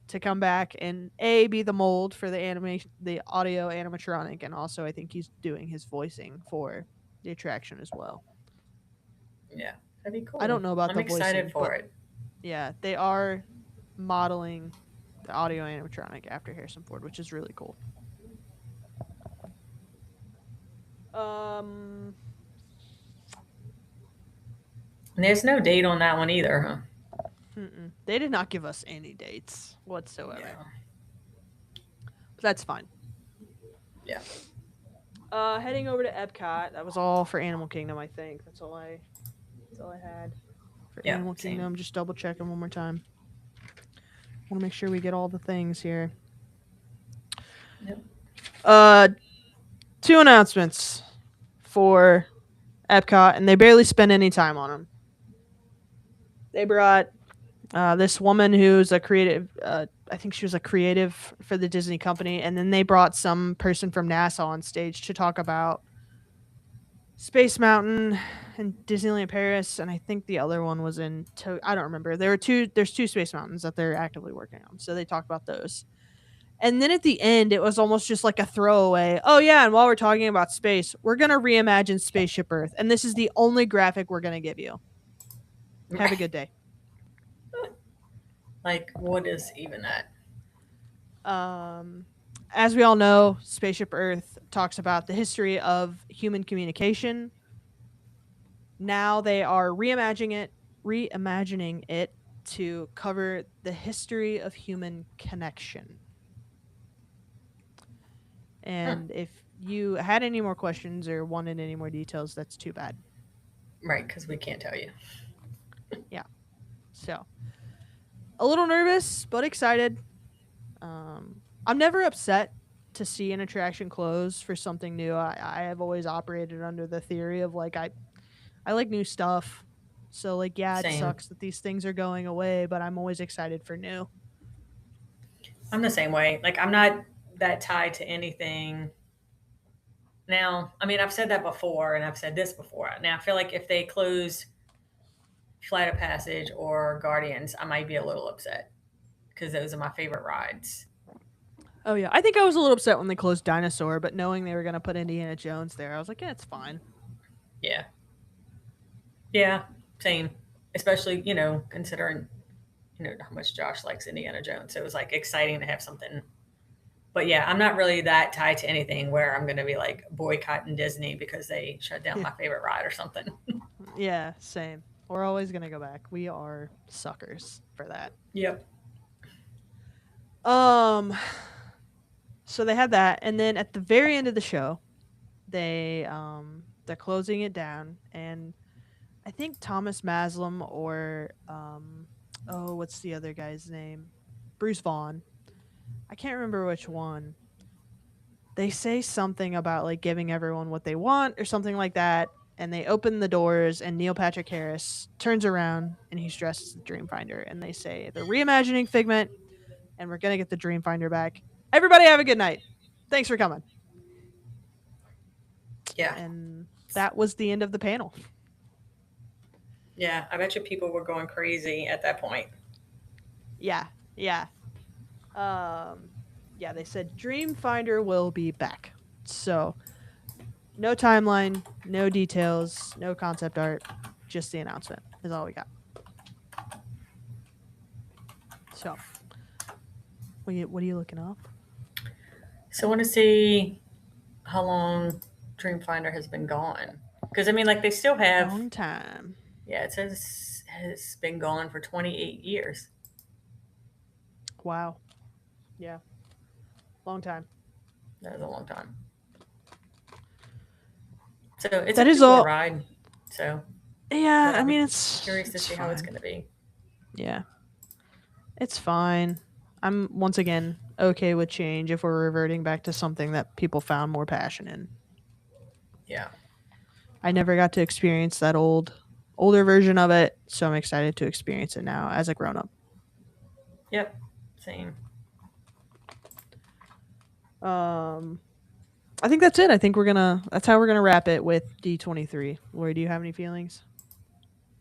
to come back and be the mold for the audio animatronic, and also I think he's doing his voicing for the attraction as well. Yeah, that'd be I don't cool. know about I'm the excited voicing, but for it. yeah, they are modeling the audio animatronic after Harrison Ford, which is really cool. Um, And there's no date on that one either, huh? they did not give us any dates whatsoever, Yeah. but that's fine. Yeah. Heading over to Epcot. That was all for Animal Kingdom. I think that's all I had for Yeah. Animal Same. Kingdom. Just double checking one more time. Want to make sure we get all the things here. Yep. Uh, two announcements for Epcot, and they barely spend any time on them. They brought this woman who's a creative. I think she was a creative for the Disney company, and then they brought some person from NASA on stage to talk about Space Mountain and Disneyland Paris, and I think the other one was in. I don't remember. There were two. There's two Space Mountains that they're actively working on, so they talked about those. And then at the end, it was almost just like a throwaway. Oh yeah, and while we're talking about space, we're gonna reimagine Spaceship Earth, and this is the only graphic we're gonna give you. Have a good day. Like, what is even that? Um, as we all know, Spaceship Earth talks about the history of human communication. Now they are reimagining it to cover the history of human connection. Huh. And if you had any more questions or wanted any more details, that's too bad. Right, because we can't tell you. Yeah. So, a little nervous, but excited. I'm never upset to see an attraction close for something new. I have always operated under the theory of like I like new stuff. So like yeah, it Same. sucks that these things are going away, but I'm always excited for new. I'm the same way. Like, I'm not that tied to anything. Now, I mean, I've said that before, and I've said this before. Now, I feel like if they close Flight of Passage or Guardians, I might be a little upset because those are my favorite rides. Oh yeah, I think I was a little upset when they closed Dinosaur, but knowing they were gonna put Indiana Jones there, I was like, yeah, it's fine. Yeah. Yeah. Same. Especially, considering, how much Josh likes Indiana Jones. So it was like exciting to have something. But yeah, I'm not really that tied to anything where I'm going to be like boycotting Disney because they shut down Yeah, my favorite ride or something. yeah, same. We're always gonna go back. We are suckers for that. Yep. Um, So they had that, and then at the very end of the show, they're closing it down, and I think Thomas Maslam or oh, what's the other guy's name? Bruce Vaughn. I can't remember which one. They say something about like giving everyone what they want or something like that, and they open the doors, and Neil Patrick Harris turns around and he's dressed as the Dreamfinder, and they say they're reimagining Figment, and we're gonna get the Dreamfinder back. Everybody have a good night. Thanks for coming. Yeah. And that was the end of the panel. Yeah. I bet you people were going crazy at that point. Yeah, yeah. Um, yeah, they said Dreamfinder will be back. So, no timeline, no details, no concept art, just the announcement is all we got. So, what are you looking up? So I want to see how long Dreamfinder has been gone. Because I mean, like they still have. Long time. Yeah, it says has been gone for 28 years. Wow. Yeah. Long time. That was a long time. So it's a That is pretty cool all. ride. So, Yeah, but I I'd mean be it's curious to it's see how it's fine. going to be. Yeah. It's fine. I'm once again okay with change if we're reverting back to something that people found more passion in. Yeah. I never got to experience that older version of it, so I'm excited to experience it now as a grown up. Yep. Same. Um I think that's it. I think that's how we're gonna wrap it with D23. Lori, do you have any feelings?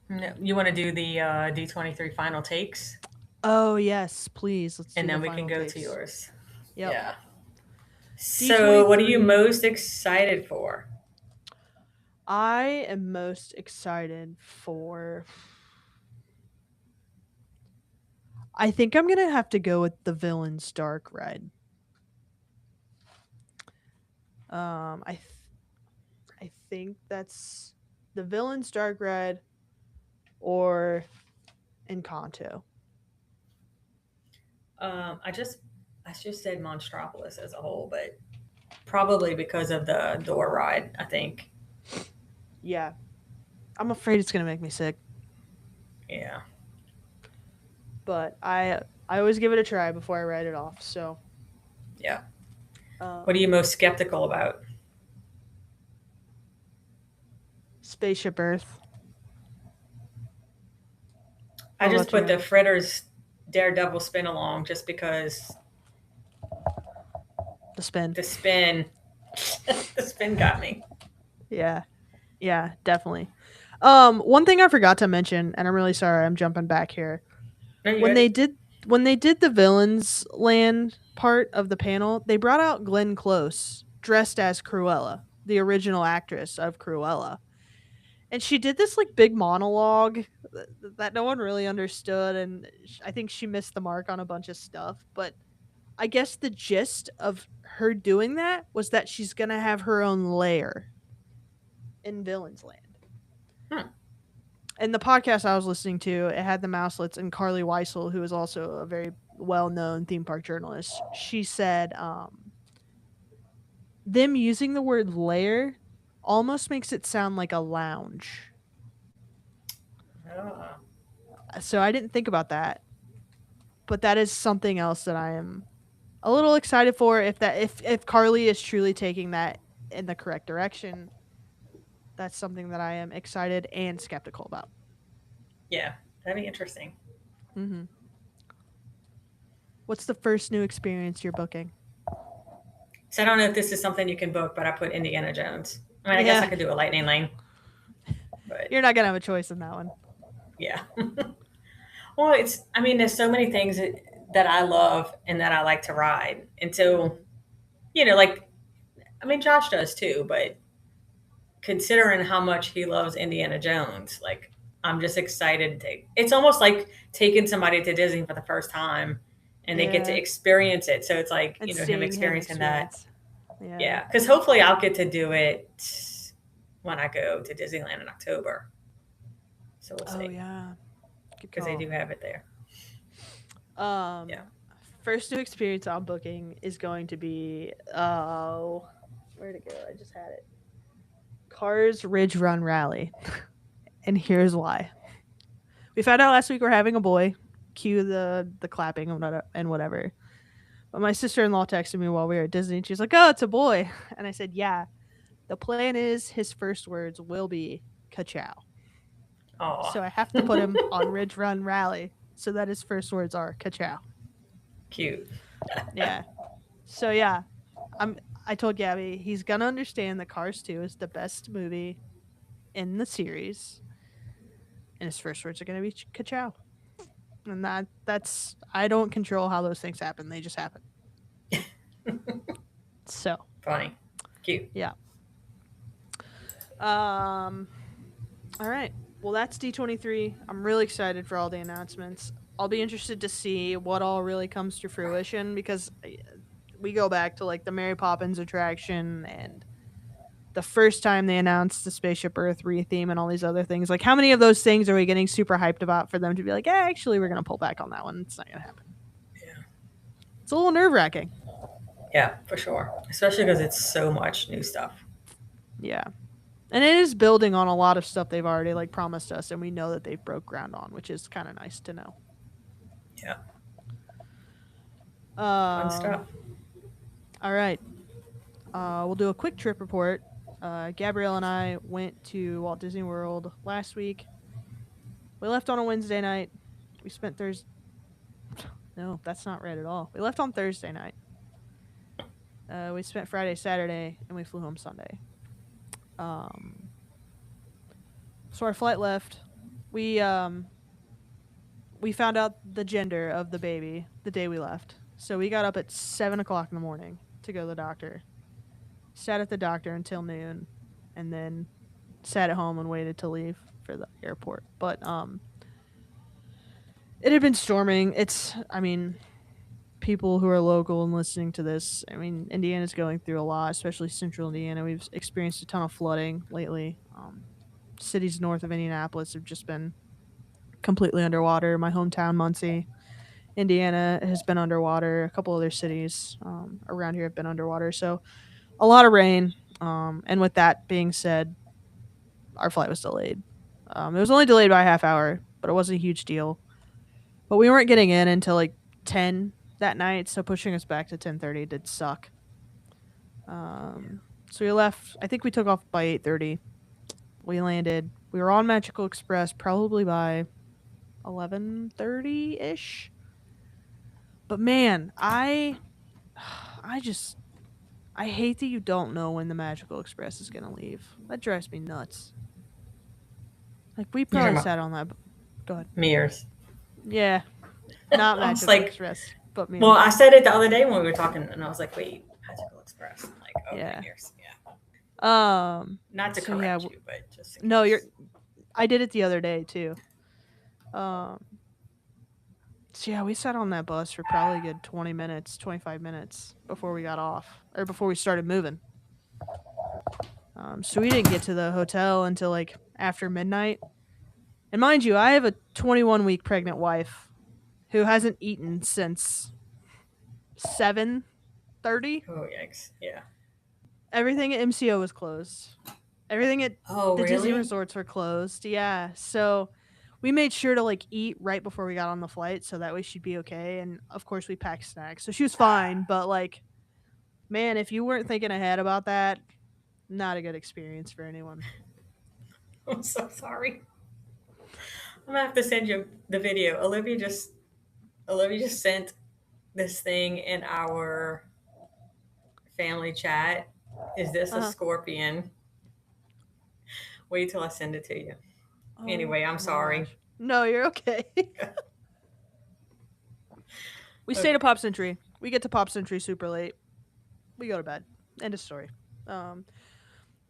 No, you want to do the D23 final takes, Oh yes, please. Let's and do the then we can final go to takes. yours. Yep. Yeah. So, what are you D23. most excited for? I am most excited for I think I'm gonna have to go with the Villain's Dark ride. Um, I th- I think that's the Villain's Dark ride or Encanto. I just said Monstropolis as a whole, but probably because of the door ride. I think. Yeah, I'm afraid it's gonna make me sick, Yeah. but I always give it a try before I write it off. So, Yeah. What are you um, most skeptical about? Spaceship Earth. I What just about put you? the Fritters Daredevil spin along just because The spin. the spin, the spin got me. Yeah, yeah, definitely. One thing I forgot to mention, and I'm really sorry, I'm jumping back here. No, you When good? they did when they did the villains land part of the panel, they brought out Glenn Close dressed as Cruella, the original actress of Cruella. And she did this like big monologue that no one really understood, and I think she missed the mark on a bunch of stuff, but I guess the gist of her doing that was that she's going to have her own lair in Villains Land. Hmm. And the podcast I was listening to, it had the Mouselets and Carly Weissel, who is also a very well-known theme park journalist. She said them using the word lair almost makes it sound like a lounge. Oh. So I didn't think about that, but that is something else that I am a little excited for. If Carly is truly taking that in the correct direction, that's something that I am excited and skeptical about. Yeah, that'd be interesting. Mm-hmm. What's the first new experience you're booking? So I don't know if this is something you can book, but I put Indiana Jones. I mean, I guess I Yeah, could do a lightning lane, but you're not gonna have a choice in that one. yeah. Well, it's. I mean, there's so many things that I love and that I like to ride, and so Mm-hmm. like I mean, Josh does too, but considering how much he loves Indiana Jones, like I'm just excited to. It's almost like taking somebody to Disney for the first time, and they get to Yeah, experience it. So it's like and him seeing him experiencing that. experience. Yeah. Yeah, because hopefully I'll get to do it when I go to Disneyland in October. So we'll Oh see yeah. Good because they call. do have it there. Um, Yeah. First new experience on booking is going to be oh, where'd it go? I just had it. Cars Ridge Run Rally, and here's why. We found out last week we're having a boy. Cue the clapping and whatever. But my sister in law texted me while we were at Disney, and she's like, "Oh, it's a boy," and I said, "Yeah." The plan is his first words will be "ka-chow." Oh, So I have to put him on Ridge Run Rally so that his first words are "ka-chow." cute. Yeah. So yeah, I'm. I told Gabby he's gonna understand that Cars 2 is the best movie in the series, and his first words are gonna be "ka-chow." And that's I don't control how those things happen; they just happen. So Funny. Cute. yeah. All right. Well, that's D23. I'm really excited for all the announcements. I'll be interested to see what all really comes to fruition because we go back to like the Mary Poppins attraction and the first time they announced the Spaceship Earth re-theme and all these other things. Like, how many of those things are we getting super hyped about for them to be like, actually, we're going to pull back on that one? It's not going to happen. Yeah. It's a little nerve wracking. Yeah, for sure. Especially because it's so much new stuff. Yeah. And it is building on a lot of stuff they've already like promised us, and we know that they've broke ground on, which is kind of nice to know. Yeah. Fun Um, stuff. all right. We'll do a quick trip report. Gabrielle and I went to Walt Disney World last week. We left on a Wednesday night. We spent Thursday. No, that's not right at all. We left on Thursday night. We spent Friday, Saturday, and we flew home Sunday. So our flight left. We we found out the gender of the baby the day we left. So we got up at 7 o'clock in the morning to go to the doctor. Sat at the doctor until noon, and then sat at home and waited to leave for the airport. But it had been storming. I mean, people who are local and listening to this, I mean, Indiana's going through a lot, especially central Indiana. We've experienced a ton of flooding lately. Cities north of Indianapolis have just been completely underwater. My hometown, Muncie, Indiana, has been underwater. A couple other cities around here have been underwater. So a lot of rain. And with that being said, our flight was delayed. It was only delayed by a half hour, but it wasn't a huge deal. But we weren't getting in until like 10 that night, so pushing us back to 10:30 did suck. So we left. I think we took off by 8:30. We landed. We were on Magical Express probably by 11:30 ish. But man, I just I hate that you don't know when the Magical Express is gonna leave. That drives me nuts. Like we You're talking probably about sat on that. Go ahead. mirrors. Yeah, not I was Magical like, Express, but well, mirrors. I said it the other day when we were talking, and I was like, wait, Magical Express. I'm like, okay, Yeah. mirrors. Yeah. Not to So yeah. correct you, but just in No, you're. case. I did it the other day too. Um. So yeah, we sat on that bus for probably a good 20 minutes, 25 minutes before we got off or before we started moving. So we didn't get to the hotel until like after midnight. And mind you, I have a 21-week pregnant wife who hasn't eaten since 7:30. Oh, yikes. Yeah. Everything at MCO was closed. Everything at Oh, the Disney really? resorts were closed. Yeah. So we made sure to like eat right before we got on the flight so that way she'd be okay. And of course we packed snacks. So she was fine, but like man, if you weren't thinking ahead about that, not a good experience for anyone. I'm so sorry. I'm gonna have to send you the video. Olivia just sent this thing in our family chat. Is this a Uh-huh. scorpion? Wait till I send it to you. Oh Anyway, I'm my sorry. gosh. No, you're okay. We stayed at Okay. Pop Century. We get to Pop Century super late. We go to bed. End of story. Um,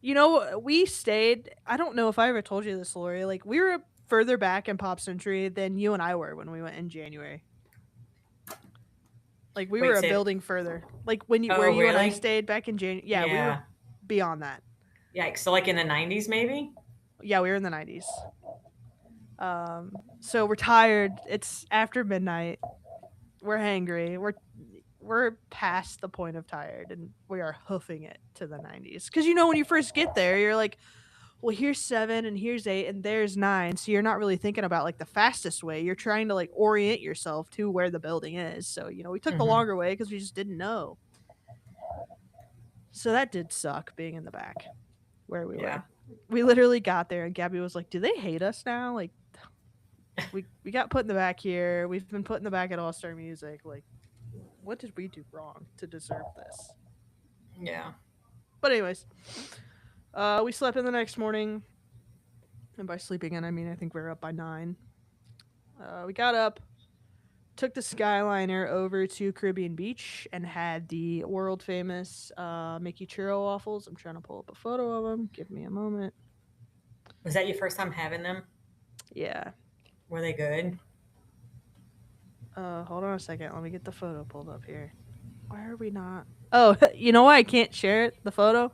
we stayed. I don't know if I ever told you this, Lori. Like, we were further back in Pop Century than you and I were when we went in January. Like, we were Wait, a say it. building further. Like where Oh, you and I really? stayed back in January. Yeah, we were Yeah. beyond that. Yikes. So, like in the 90s, maybe? Yeah, we were in the 90s. So we're tired. It's after midnight. We're hangry. We're past the point of tired, and we are hoofing it to the 90s. Because when you first get there, you're like, well, here's 7 and here's 8 and there's 9. So you're not really thinking about like the fastest way. You're trying to like orient yourself to where the building is. So, we took the Hmm. longer way because we just didn't know. So that did suck being in the back where we Yeah. were. We literally got there and Gabby was like, "Do they hate us now? Like we got put in the back here. We've been put in the back at All Star Music. Like what did we do wrong to deserve this?" Yeah. But anyways, we slept in the next morning, and by sleeping in I mean I think we were up by 9. We got up, took the Skyliner over to Caribbean Beach, and had the world famous Mickey Churro waffles. I'm trying to pull up a photo of them. Give me a moment. Was that your first time having them? Yeah. Were they good? Hold on a second. Let me get the photo pulled up here. Why are we not? Oh, you know why I can't share the photo?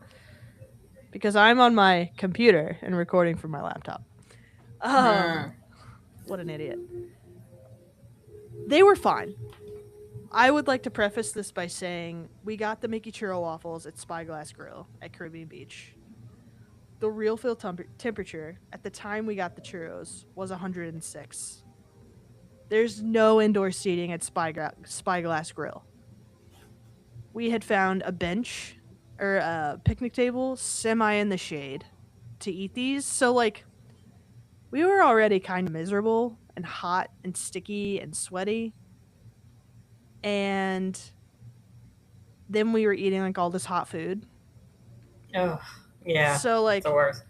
Because I'm on my computer and recording from my laptop. Um, Hmm. what an idiot. They were fine. I would like to preface this by saying we got the Mickey Churro waffles at Spyglass Grill at Caribbean Beach. The real field temperature at the time we got the churros was 106. There's no indoor seating at Spyglass Grill. We had found a bench or a picnic table semi in the shade to eat these. So like we were already kind of miserable and hot and sticky and sweaty, and then we were eating like all this hot food. Oh, yeah. So It's the like worst.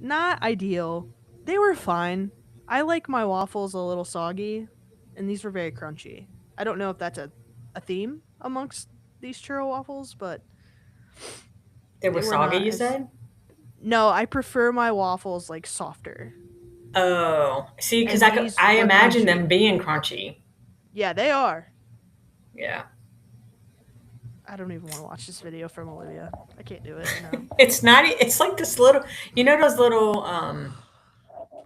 not ideal. They were fine. I like my waffles a little soggy, and these were very crunchy. I don't know if that's a theme amongst these churro waffles, but They were they were soggy, not you as. said? No, I prefer my waffles like softer, Oh, see, because and these I were imagine them crunchy. being crunchy. Yeah, they are. Yeah. I don't even want to watch this video from Olivia. I can't do it. No. It's not. It's like this little. You know those little.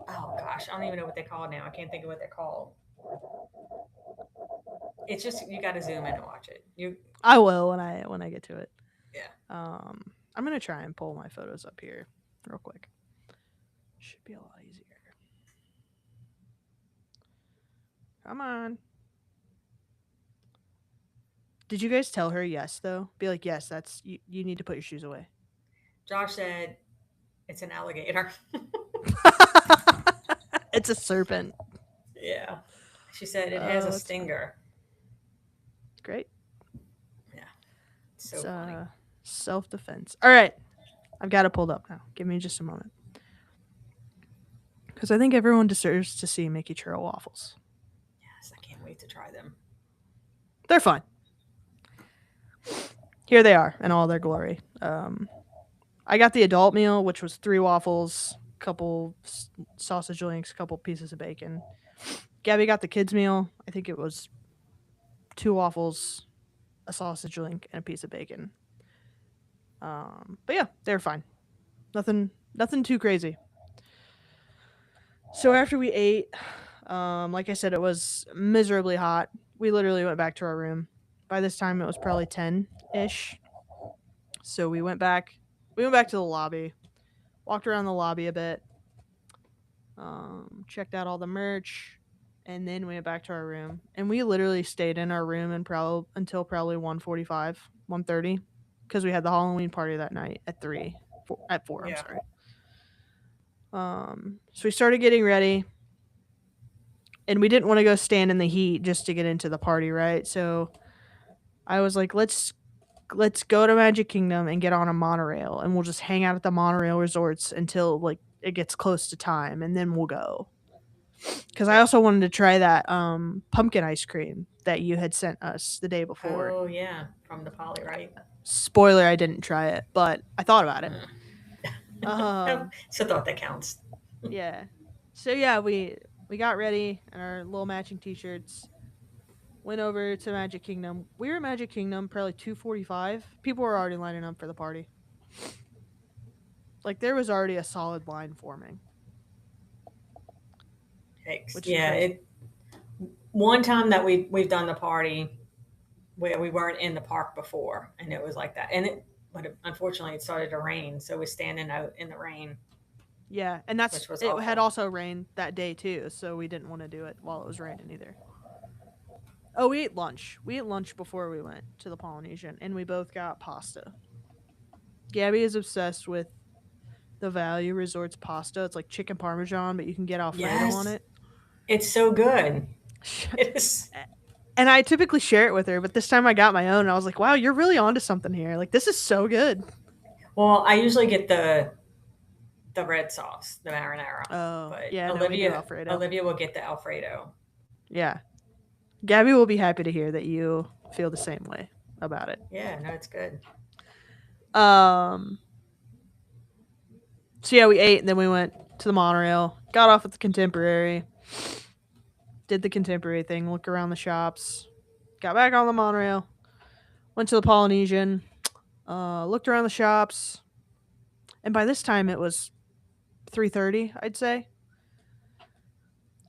Oh gosh, I don't even know what they're called now. I can't think of what they're called. It's just you got to zoom in and watch it. You. I will when I get to it. Yeah. I'm gonna try and pull my photos up here real quick. Should be a lot easier. Come on. Did you guys tell her yes though? Be like, yes, that's you need to put your shoes away. Josh said it's an alligator. It's a serpent. Yeah. She said it has a It's fine. stinger. Great. Yeah. So It's funny. self defense. All right. I've got it pulled up now. Give me just a moment. Because I think everyone deserves to see Mickey Churro waffles. Yes, I can't wait to try them. They're fine. Here they are in all their glory. I got the adult meal, which was 3 waffles, couple sausage links, couple pieces of bacon. Gabby got the kids meal. I think it was 2 waffles, a sausage link, and a piece of bacon. But yeah, they're fine. Nothing too crazy. So after we ate, like I said, it was miserably hot. We literally went back to our room. By this time, it was probably 10 ish. So we went back. We went back to the lobby, walked around the lobby a bit, checked out all the merch, and then we went back to our room. And we literally stayed in our room and until probably 1:45, 1:30, because we had the Halloween party that night at 4. I'm Yeah. sorry. So we started getting ready, and we didn't want to go stand in the heat just to get into the party, right? So I was like, let's go to Magic Kingdom and get on a monorail, and we'll just hang out at the monorail resorts until like it gets close to time, and then we'll go. Because I Yeah. also wanted to try that pumpkin ice cream that you had sent us the day before. Oh yeah, from the poly, right? Spoiler: I didn't try it, but I thought about it. Mm. Um, So thought that counts. yeah. So yeah, we got ready in our little matching T-shirts. Went over to Magic Kingdom. We were at Magic Kingdom probably 2:45. People were already lining up for the party. Like there was already a solid line forming, Yikes. which is Yeah. crazy. one time that we've done the party where we weren't in the park before, and it was like that. Unfortunately, it started to rain, so we're standing out in the rain, Yeah, and which was it had awful. also rained that day too, so we didn't want to do it while it was raining either. Oh, we ate lunch. We ate lunch before we went to the Polynesian, and we both got pasta. Gabby is obsessed with the Value Resort's pasta. It's like chicken parmesan, but you can get Alfredo on Yes, it. it's so good. It is. And I typically share it with her, but this time I got my own, and I was like, "Wow, you're really onto something here! Like, this is so good." Well, I usually get the red sauce, the marinara, Oh, but yeah, no, we do Alfredo. Olivia will get the Alfredo. Yeah, Gabby will be happy to hear that you feel the same way about it. Yeah, no, it's good. Um, so yeah, we ate, and then we went to the monorail. Got off at the Contemporary. Did the Contemporary thing. Looked around the shops. Got back on the monorail. Went to the Polynesian. Looked around the shops. And by this time, it was 3:30, I'd say.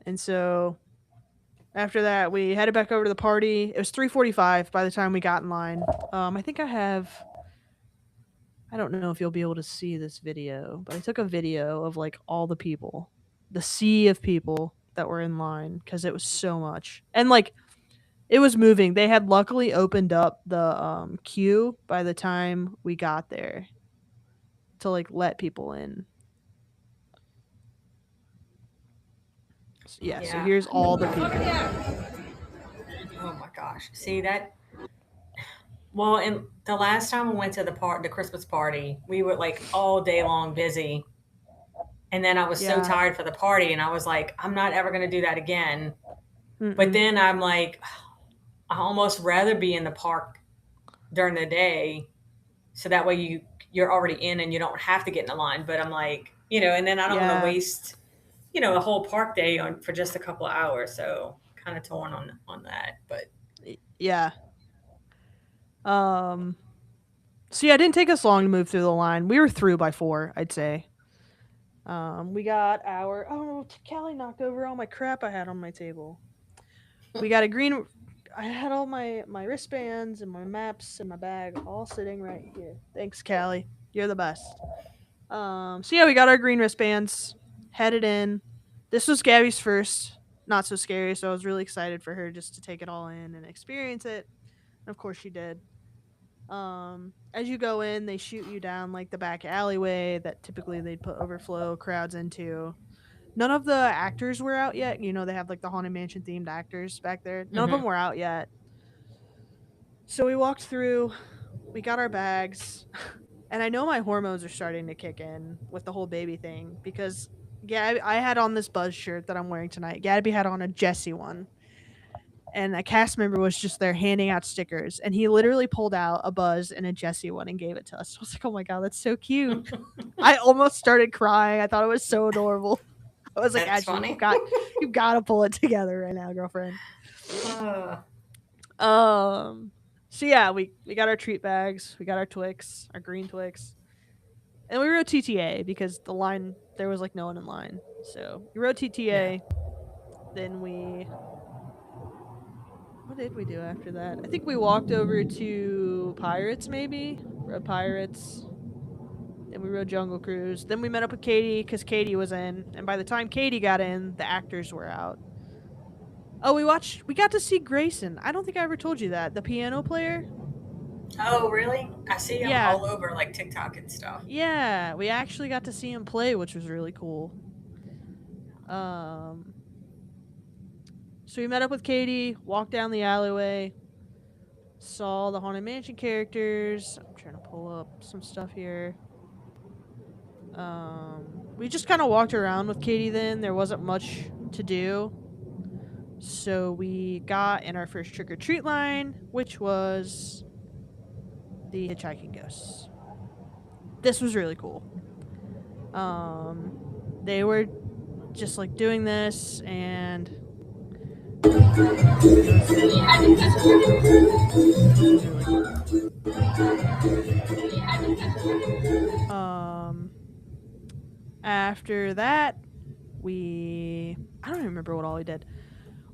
And so after that, we headed back over to the party. It was 3:45 by the time we got in line. I think I have. I don't know if you'll be able to see this video, but I took a video of like all the people, the sea of people that were in line because it was so much, and like it was moving. They had luckily opened up the queue by the time we got there to like let people in. Yeah, so Yeah. here's all the people. Oh my gosh. See that? Well, and the last time we went to the Christmas party, we were like all day long busy. And then I was so Yeah. tired for the party, and I was like, I'm not ever going to do that again. But Mm-mm. then I'm like, I almost rather be in the park during the day, so that way you're already in and you don't have to get in the line. But I'm like, and then I don't want to Yeah. waste, a whole park day on for just a couple of hours. So kind of torn on that. But Yeah. Um. So yeah, it didn't take us long to move through the line. We were through by 4, I'd say. We got our. Oh, Callie knocked over all my crap I had on my table. We got a green. I had all my wristbands and my maps and my bag all sitting right here. Thanks, Callie. You're the best. So yeah, we got our green wristbands. Headed in. This was Gabby's first. Not so scary, so I was really excited for her just to take it all in and experience it. And of course, she did. As you go in, they shoot you down like the back alleyway that typically they'd put overflow crowds into. None of the actors were out yet. You know, they have like the Haunted Mansion themed actors back there. None of them hmm were out yet. So we walked through, we got our bags, and I know my hormones are starting to kick in with the whole baby thing because I had on this Buzz shirt that I'm wearing tonight. Gabby had on a Jessie one, and a cast member was just there handing out stickers, and he literally pulled out a Buzz and a Jessie one and gave it to us. I was like, oh my god, that's so cute. I almost started crying. I thought it was so adorable. I was like, that's Ashley, funny. you gotta pull it together right now, girlfriend. uh, Um so yeah, we got our treat bags, we got our Twix, our green Twix. And we rode TTA because the line there was like no one in line. So we rode yeah. TTA, then we what did we do after that? I think we walked over to Pirates maybe. Rode Pirates. Then we rode Jungle Cruise. Then we met up with Katie because Katie was in. And by the time Katie got in, the actors were out. Oh, we got to see Grayson. I don't think I ever told you that. The piano player? Oh, really? I see him Yeah. all over like TikTok and stuff. Yeah. We actually got to see him play, which was really cool. Um, so we met up with Katie, walked down the alleyway, saw the Haunted Mansion characters. I'm trying to pull up some stuff here. We just kind of walked around with Katie then. There wasn't much to do. So we got in our first trick or treat line, which was the Hitchhiking Ghosts. This was really cool. They were just like doing this, and after that, I don't even remember what all we did.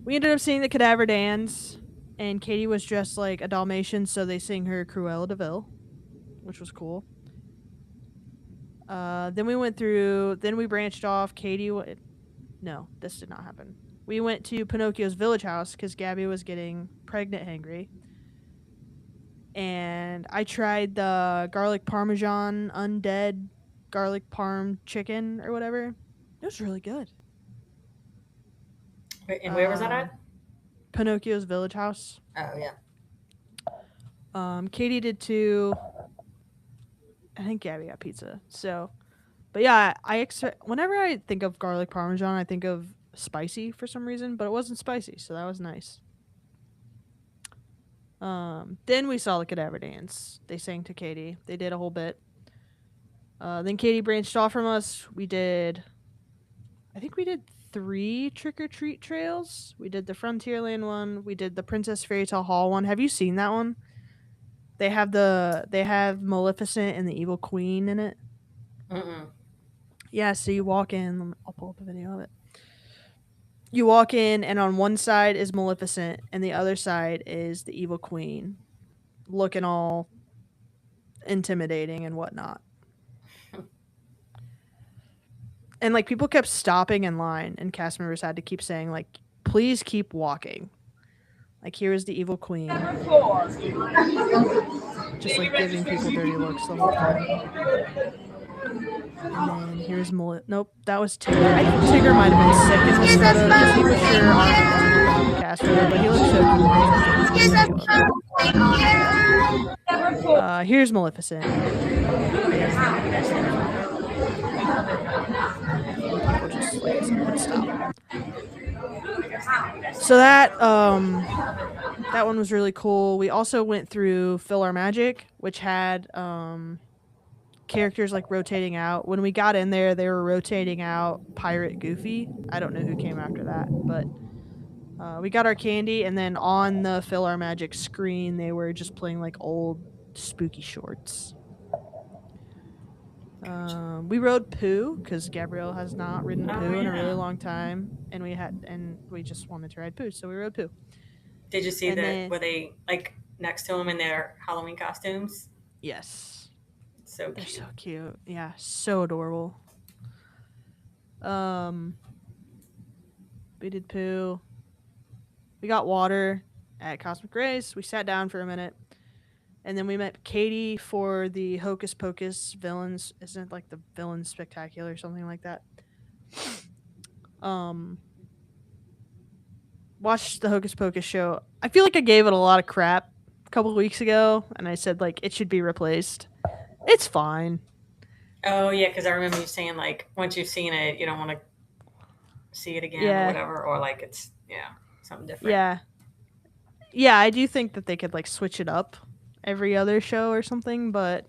We ended up seeing the Cadaver Dans, and Katie was dressed like a Dalmatian, so they sang her Cruella de Vil, which was cool. Then we went through. Then we branched off. No, this did not happen. We went to Pinocchio's village house because Gabbie was getting pregnant hangry. And I tried the garlic parmesan undead garlic parm chicken or whatever. It was really good. Wait, and where was that Um, at? Pinocchio's village house. Oh yeah. Katie did too. I think Gabbie got pizza. So, but yeah, I expect whenever I think of garlic parmesan, I think of spicy for some reason, but it wasn't spicy, so that was nice. Then we saw the Cadaver Dance. They sang to Katie. They did a whole bit. Then Katie branched off from us. I think we did 3 trick or treat trails. We did the Frontierland one. We did the Princess Fairy Tale Hall one. Have you seen that one? They have Maleficent and the Evil Queen in it. Mm-mm. Yeah, so you walk in. I'll pull up a video of it. You walk in, and on one side is Maleficent, and the other side is the Evil Queen, looking all intimidating and whatnot. And like people kept stopping in line, and cast members had to keep saying like, "Please keep walking." Like here is the Evil Queen, just like giving people dirty looks the whole time. And then here's Nope, that was Tigger. I think Tigger might have been sick in this photo because he was sure on the cast photo, but he looked so cool. Here's Maleficent. People just like stop. So that one was really cool. We also went through Fill Our Magic, which had characters like rotating out. When we got in there, they were rotating out Pirate Goofy. I don't know who came after that, but we got our candy, and then on the Fill Our Magic screen, they were just playing like old spooky shorts. We rode Pooh because Gabrielle has not ridden Pooh in a really long time, and we just wanted to ride Pooh, so we rode Pooh. Did you see that? Were they like next to him in their Halloween costumes? Yes. So cute. They're so cute. Yeah, so adorable. We did Pooh. We got water at Cosmic Race. We sat down for a minute. And then we met Katie for the Hocus Pocus villains. Isn't it like the Villains Spectacular or something like that? Watched the Hocus Pocus show. I feel like I gave it a lot of crap a couple of weeks ago, and I said like it should be replaced. It's fine. Oh yeah, because I remember you saying like once you've seen it, you don't want to see it again or whatever, or like it's something different. Yeah. I do think that they could like switch it up every other show or something, but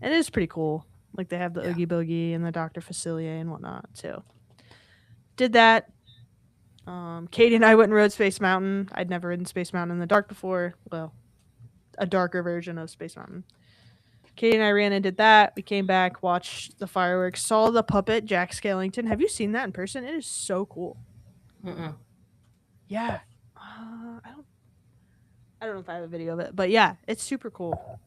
it is pretty cool. Like they have the Oogie Boogie and the Dr. Facilier and whatnot. So did that. Katie and I went and rode Space Mountain. I'd never ridden Space Mountain in the dark before. Well, a darker version of Space Mountain. Katie and I ran and did that. We came back, watched the fireworks, saw the puppet Jack Skellington. Have you seen that in person? It is so cool. Mm-mm. Yeah. I don't know if I have a video of it, but yeah, it's super cool.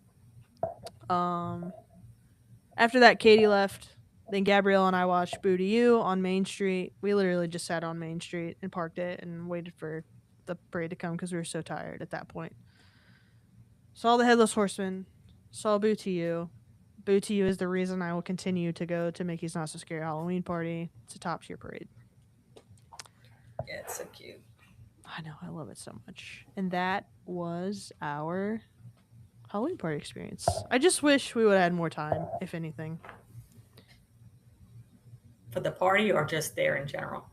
After that, Katie left. Then Gabrielle and I watched Boo to You on Main Street. We literally just sat on Main Street and parked it and waited for the parade to come because we were so tired at that point. Saw the Headless Horseman. Saw Boo to You. Boo to You is the reason I will continue to go to Mickey's Not So Scary Halloween Party. It's a top tier parade. Yeah, it's so cute. I know, I love it so much. And that was our Halloween party experience. I just wish we would have had more time, if anything. For the party or just there in general?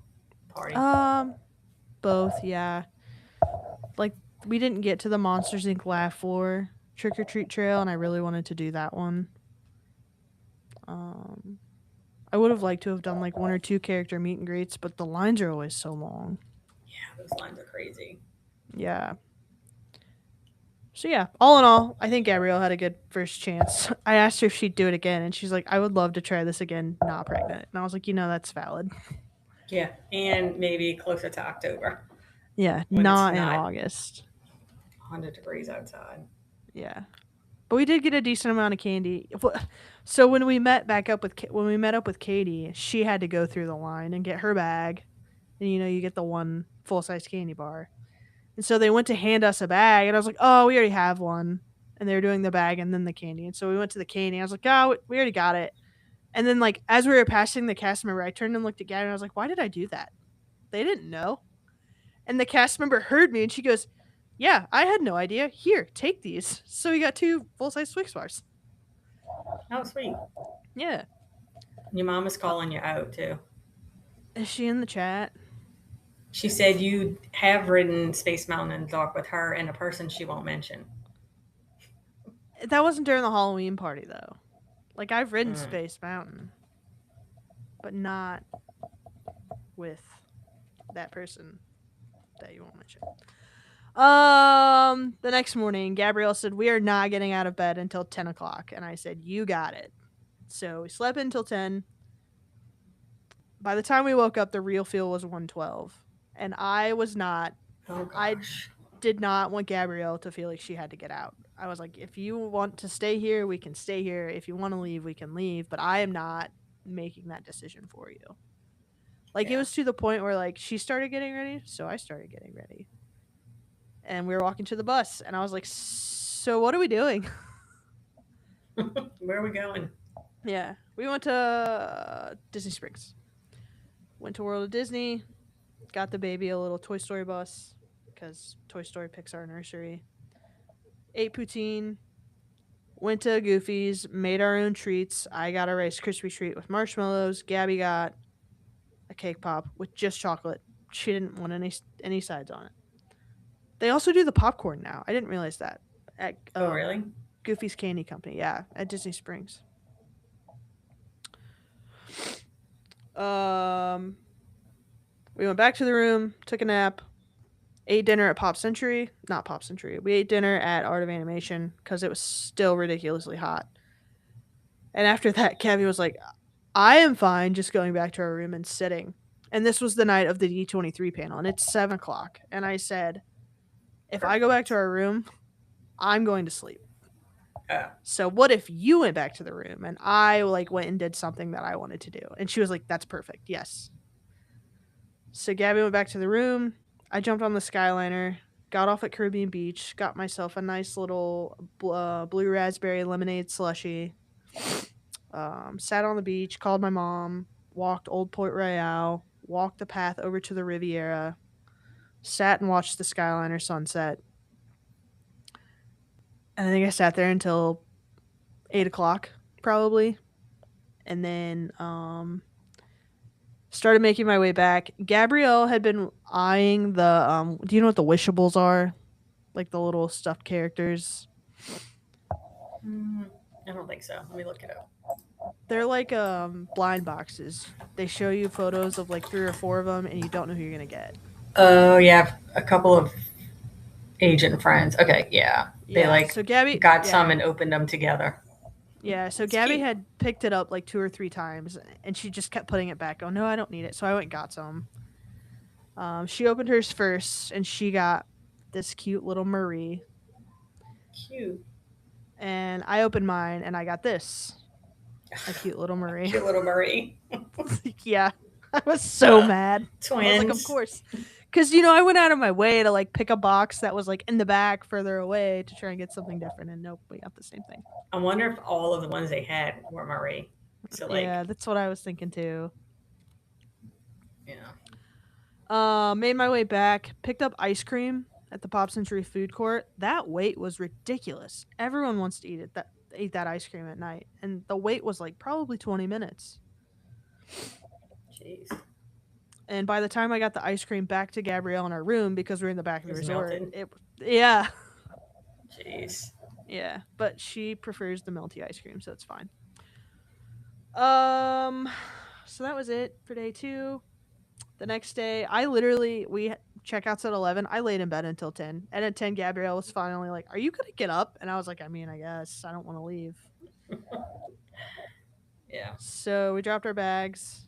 Party. Both, yeah. Like we didn't get to the Monsters Inc. Laugh Floor trick or treat trail, and I really wanted to do that one. I would have liked to have done like 1 or 2 character meet and greets, but the lines are always so long. Yeah, those lines are crazy. Yeah. So yeah, all in all, I think Gabrielle had a good first chance. I asked her if she'd do it again, and she's like, I would love to try this again, not pregnant. And I was like, that's valid. Yeah, and maybe closer to October. Yeah, when it's not in not August. 100 degrees outside. Yeah. But we did get a decent amount of candy. So when we met up with Katie, she had to go through the line and get her bag, and you get the one full size candy bar. And so they went to hand us a bag, and I was like, "Oh, we already have one." And they were doing the bag and then the candy, and so we went to the candy. I was like, "Oh, we already got it." And then like as we were passing the cast member, I turned and looked at Gabby, and I was like, "Why did I do that?" They didn't know. And the cast member heard me, and she goes, "Yeah, I had no idea. Here, take these." So we got two full size Twix bars. Oh, sweet. Yeah. Your mom is Uh, calling you out too. is she in the chat? She said you have ridden Space Mountain in the dark with her and a person she won't mention. That wasn't during the Halloween party though. Like I've ridden Mm. Space Mountain, but not with that person that you won't mention. The next morning, Gabrielle said we are not getting out of bed until 10 o'clock, and I said you got it. So we slept until 10. By the time we woke up, the real feel was 1:12, and I was not. Oh I gosh. did not want Gabrielle to feel like she had to get out. I was like, if you want to stay here, we can stay here. If you want to leave, we can leave. But I am not making that decision for you. Like it Yeah. was to the point where like she started getting ready, so I started getting ready, and we were walking to the bus, and I was like, so what are we doing? Where are we going? Yeah, we went to Disney Springs. Went to World of Disney. Got the baby a little Toy Story bus because Toy Story Pixar Nursery. Ate poutine. Went to Goofy's. Made our own treats. I got a Rice Krispie treat with marshmallows. Gabby got a cake pop with just chocolate. She didn't want any sides on it. They also do the popcorn now. I didn't realize that at Oh, really? Goofy's Candy Company. Yeah, at Disney Springs. Um, we went back to the room, took a nap, ate dinner at Pop Century. Not Pop Century. We ate dinner at Art of Animation because it was still ridiculously hot. And after that, Gabby was like, I am fine just going back to our room and sitting. And this was the night of the D23 panel, and it's 7 o'clock. And I said, if I go back to Perfect. our room, I'm going to sleep. Oh, So what if you went back to the room and I like went and did something that I wanted to do? And she was like, that's perfect. Yes. So Gabby went back to the room. I jumped on the Skyliner, got off at Caribbean Beach, got myself a nice little blue raspberry lemonade slushy. Sat on the beach, called my mom, walked Old Port Royale, walked the path over to the Riviera, sat and watched the Skyliner sunset. And I think I sat there until 8 o'clock, probably. And then started making my way back. Gabrielle had been eyeing the do you know what the wishables are? Like the little stuffed characters. mm, I don't think so. Let me look it up. They're like blind boxes. They show you photos of like 3 or 4 of them and you don't know who you're going to get. Oh, yeah, a couple of agent friends. Okay, yeah. They Yeah. like So Gabby, got some yeah. and opened them together. Yeah, so It's Gabby cute. had picked it up like 2 or 3 times and she just kept putting it back. Oh no, I don't need it. So I went and got some. She opened hers first and she got this cute little Marie. Cute. And I opened mine and I got this, a cute little Marie. Cute little Marie. Yeah, I was so mad. I was like, of Twins. course. Because, I went out of my way to like pick a box that was like in the back further away to try and get something different. And nope, we got the same thing. I wonder if all of the ones they had were Marie. So, like, Yeah, that's what I was thinking too. you know. Made my way back, picked up ice cream at the Pop Century food court. That wait was ridiculous. Everyone wants to eat that ice cream at night, and the wait was like probably 20 minutes. Jeez. And by the time I got the ice cream back to Gabrielle in our room because we are in the back of It the was resort, melted. yeah, Jeez. yeah. But she prefers the melty ice cream, so it's fine. Um, so that was it for day 2. The next day, we checkouts at 11. I laid in bed until 10, and at 10, Gabrielle was finally like, "Are you gonna get up?" And I was like, "I mean, I guess I don't want to leave." Yeah. So we dropped our bags.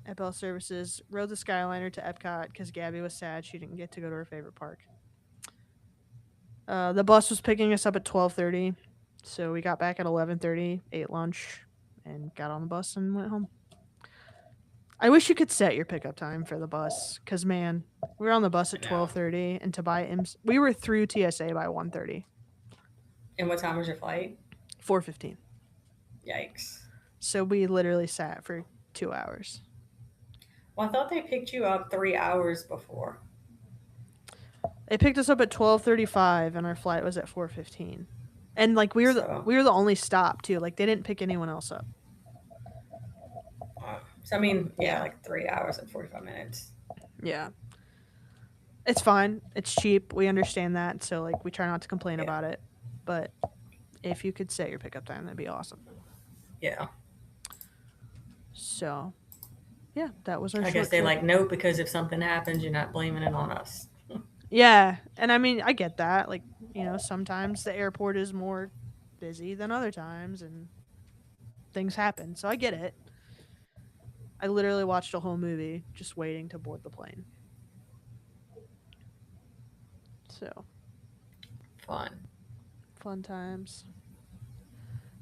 at Bell Services, rode the Skyliner to Epcot because Gabby was sad she didn't get to go to her favorite park. The bus was picking us up at 12:30, so we got back at 11:30, ate lunch, and got on the bus and went home. I wish you could set your pickup time for the bus, cause man, we were on the bus at I know. 12:30, and to buy we were through TSA by 1:30, And what time was your flight? 4:15. Yikes. So we literally sat for 2 hours. Well, I thought they picked you up 3 hours before. They picked us up at 12:35, and our flight was at 4:15. And like So, we were the only stop too. Like they didn't pick anyone else up. so I mean, yeah, Yeah, like 3 hours and 45 minutes. yeah. It's fine. It's cheap. We understand that. So like we try not to complain Yeah. about it. But if you could set your pickup time, that'd be awesome. Yeah. So yeah, that was our I guess short they trip. like, nope, because if something happens, you're not blaming it on us. Yeah, and I mean I get that. Like sometimes the airport is more busy than other times, and things happen. So I get it. I literally watched a whole movie just waiting to board the plane. So Fun. fun times.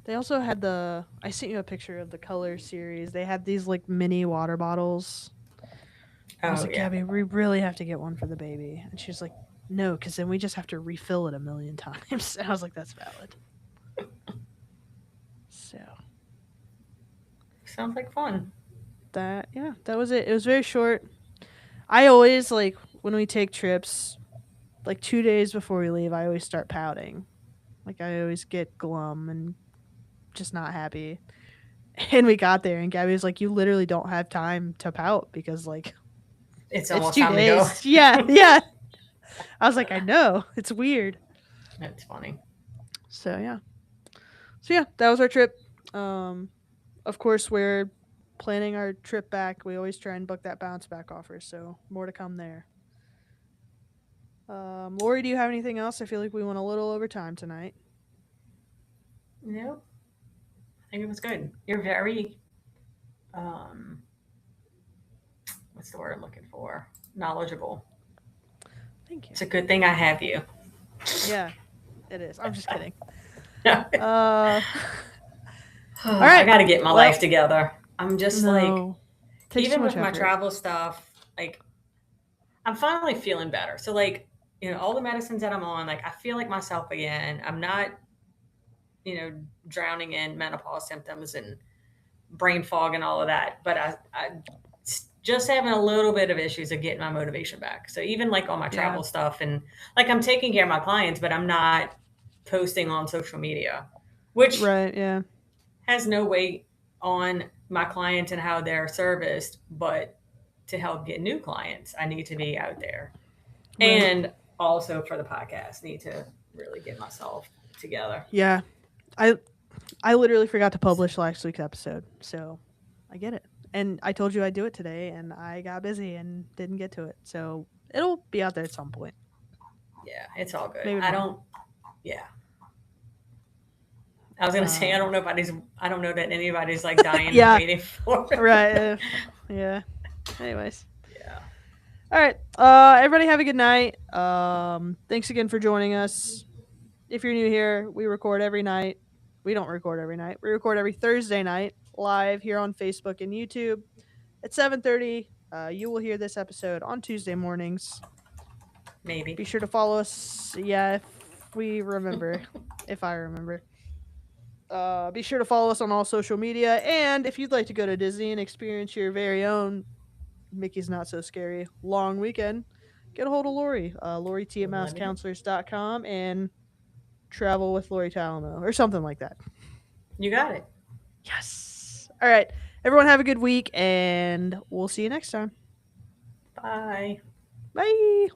They also had I sent you a picture of the Color series. They had these like mini water bottles. I was Oh, like, yeah. Gabby, we really have to get one for the baby. And she was like, no, because then we just have to refill it a million times. And I was like, that's valid. So Sounds like fun. that was it. It was very short. I always like when we take trips, like 2 days before we leave, I always start pouting. Like I always get glum and just not happy. And we got there, and Gabby was like, "You literally don't have time to pout because like It's it's almost two time to go. days." Yeah, yeah. I was like, "I know, it's weird." That's funny. So yeah, that was our trip. Um, of course, we're planning our trip back. We always try and book that bounce back offer, so more to come there. Lori, do you have anything else? I feel like we went a little over time tonight. Nope. I think it was good. You're very, um, what's the word I'm looking for? Knowledgeable. Thank you. It's a good thing I have you. Yeah, it is. I'm just kidding. I Uh, all right. got to get my Well, life together. I'm just like, no, takes too even much with my effort. travel stuff, like, I'm finally feeling better. So, like, all the medicines that I'm on, like, I feel like myself again. I'm not, you know, drowning in menopause symptoms and brain fog and all of that. But I just having a little bit of issues of getting my motivation back. So even like on my Yeah. travel stuff and like I'm taking care of my clients, but I'm not posting on social media, which Right. Yeah. has no weight on my clients and how they're serviced. But to help get new clients, I need to be out there. Right. And also for the podcast, need to really get myself together. Yeah. I I literally forgot to publish last week's episode, so I get it. And I told you I'd do it today, and I got busy and didn't get to it. So it'll be out there at some point. Yeah, it's all good. Maybe I tomorrow. don't, yeah. I was gonna say Uh, I don't know that anybody's like dying yeah. waiting for it. Right. Yeah. Anyways. Yeah. All right. Everybody have a good night. Thanks again for joining us. If you're new here, we record every night. We don't record every night. We record every Thursday night live here on Facebook and YouTube at 7:30. You will hear this episode on Tuesday mornings. Maybe. Be sure to follow us. Yeah, if we remember, if I remember. Be sure to follow us on all social media. And if you'd like to go to Disney and experience your very own Mickey's Not So Scary long weekend, get a hold of Lori. Lori T at Let me know. mousecounselors.com and travel with Lori Talamo or something like that. You got it. Yes. All right. Everyone have a good week, and we'll see you next time. Bye. Bye.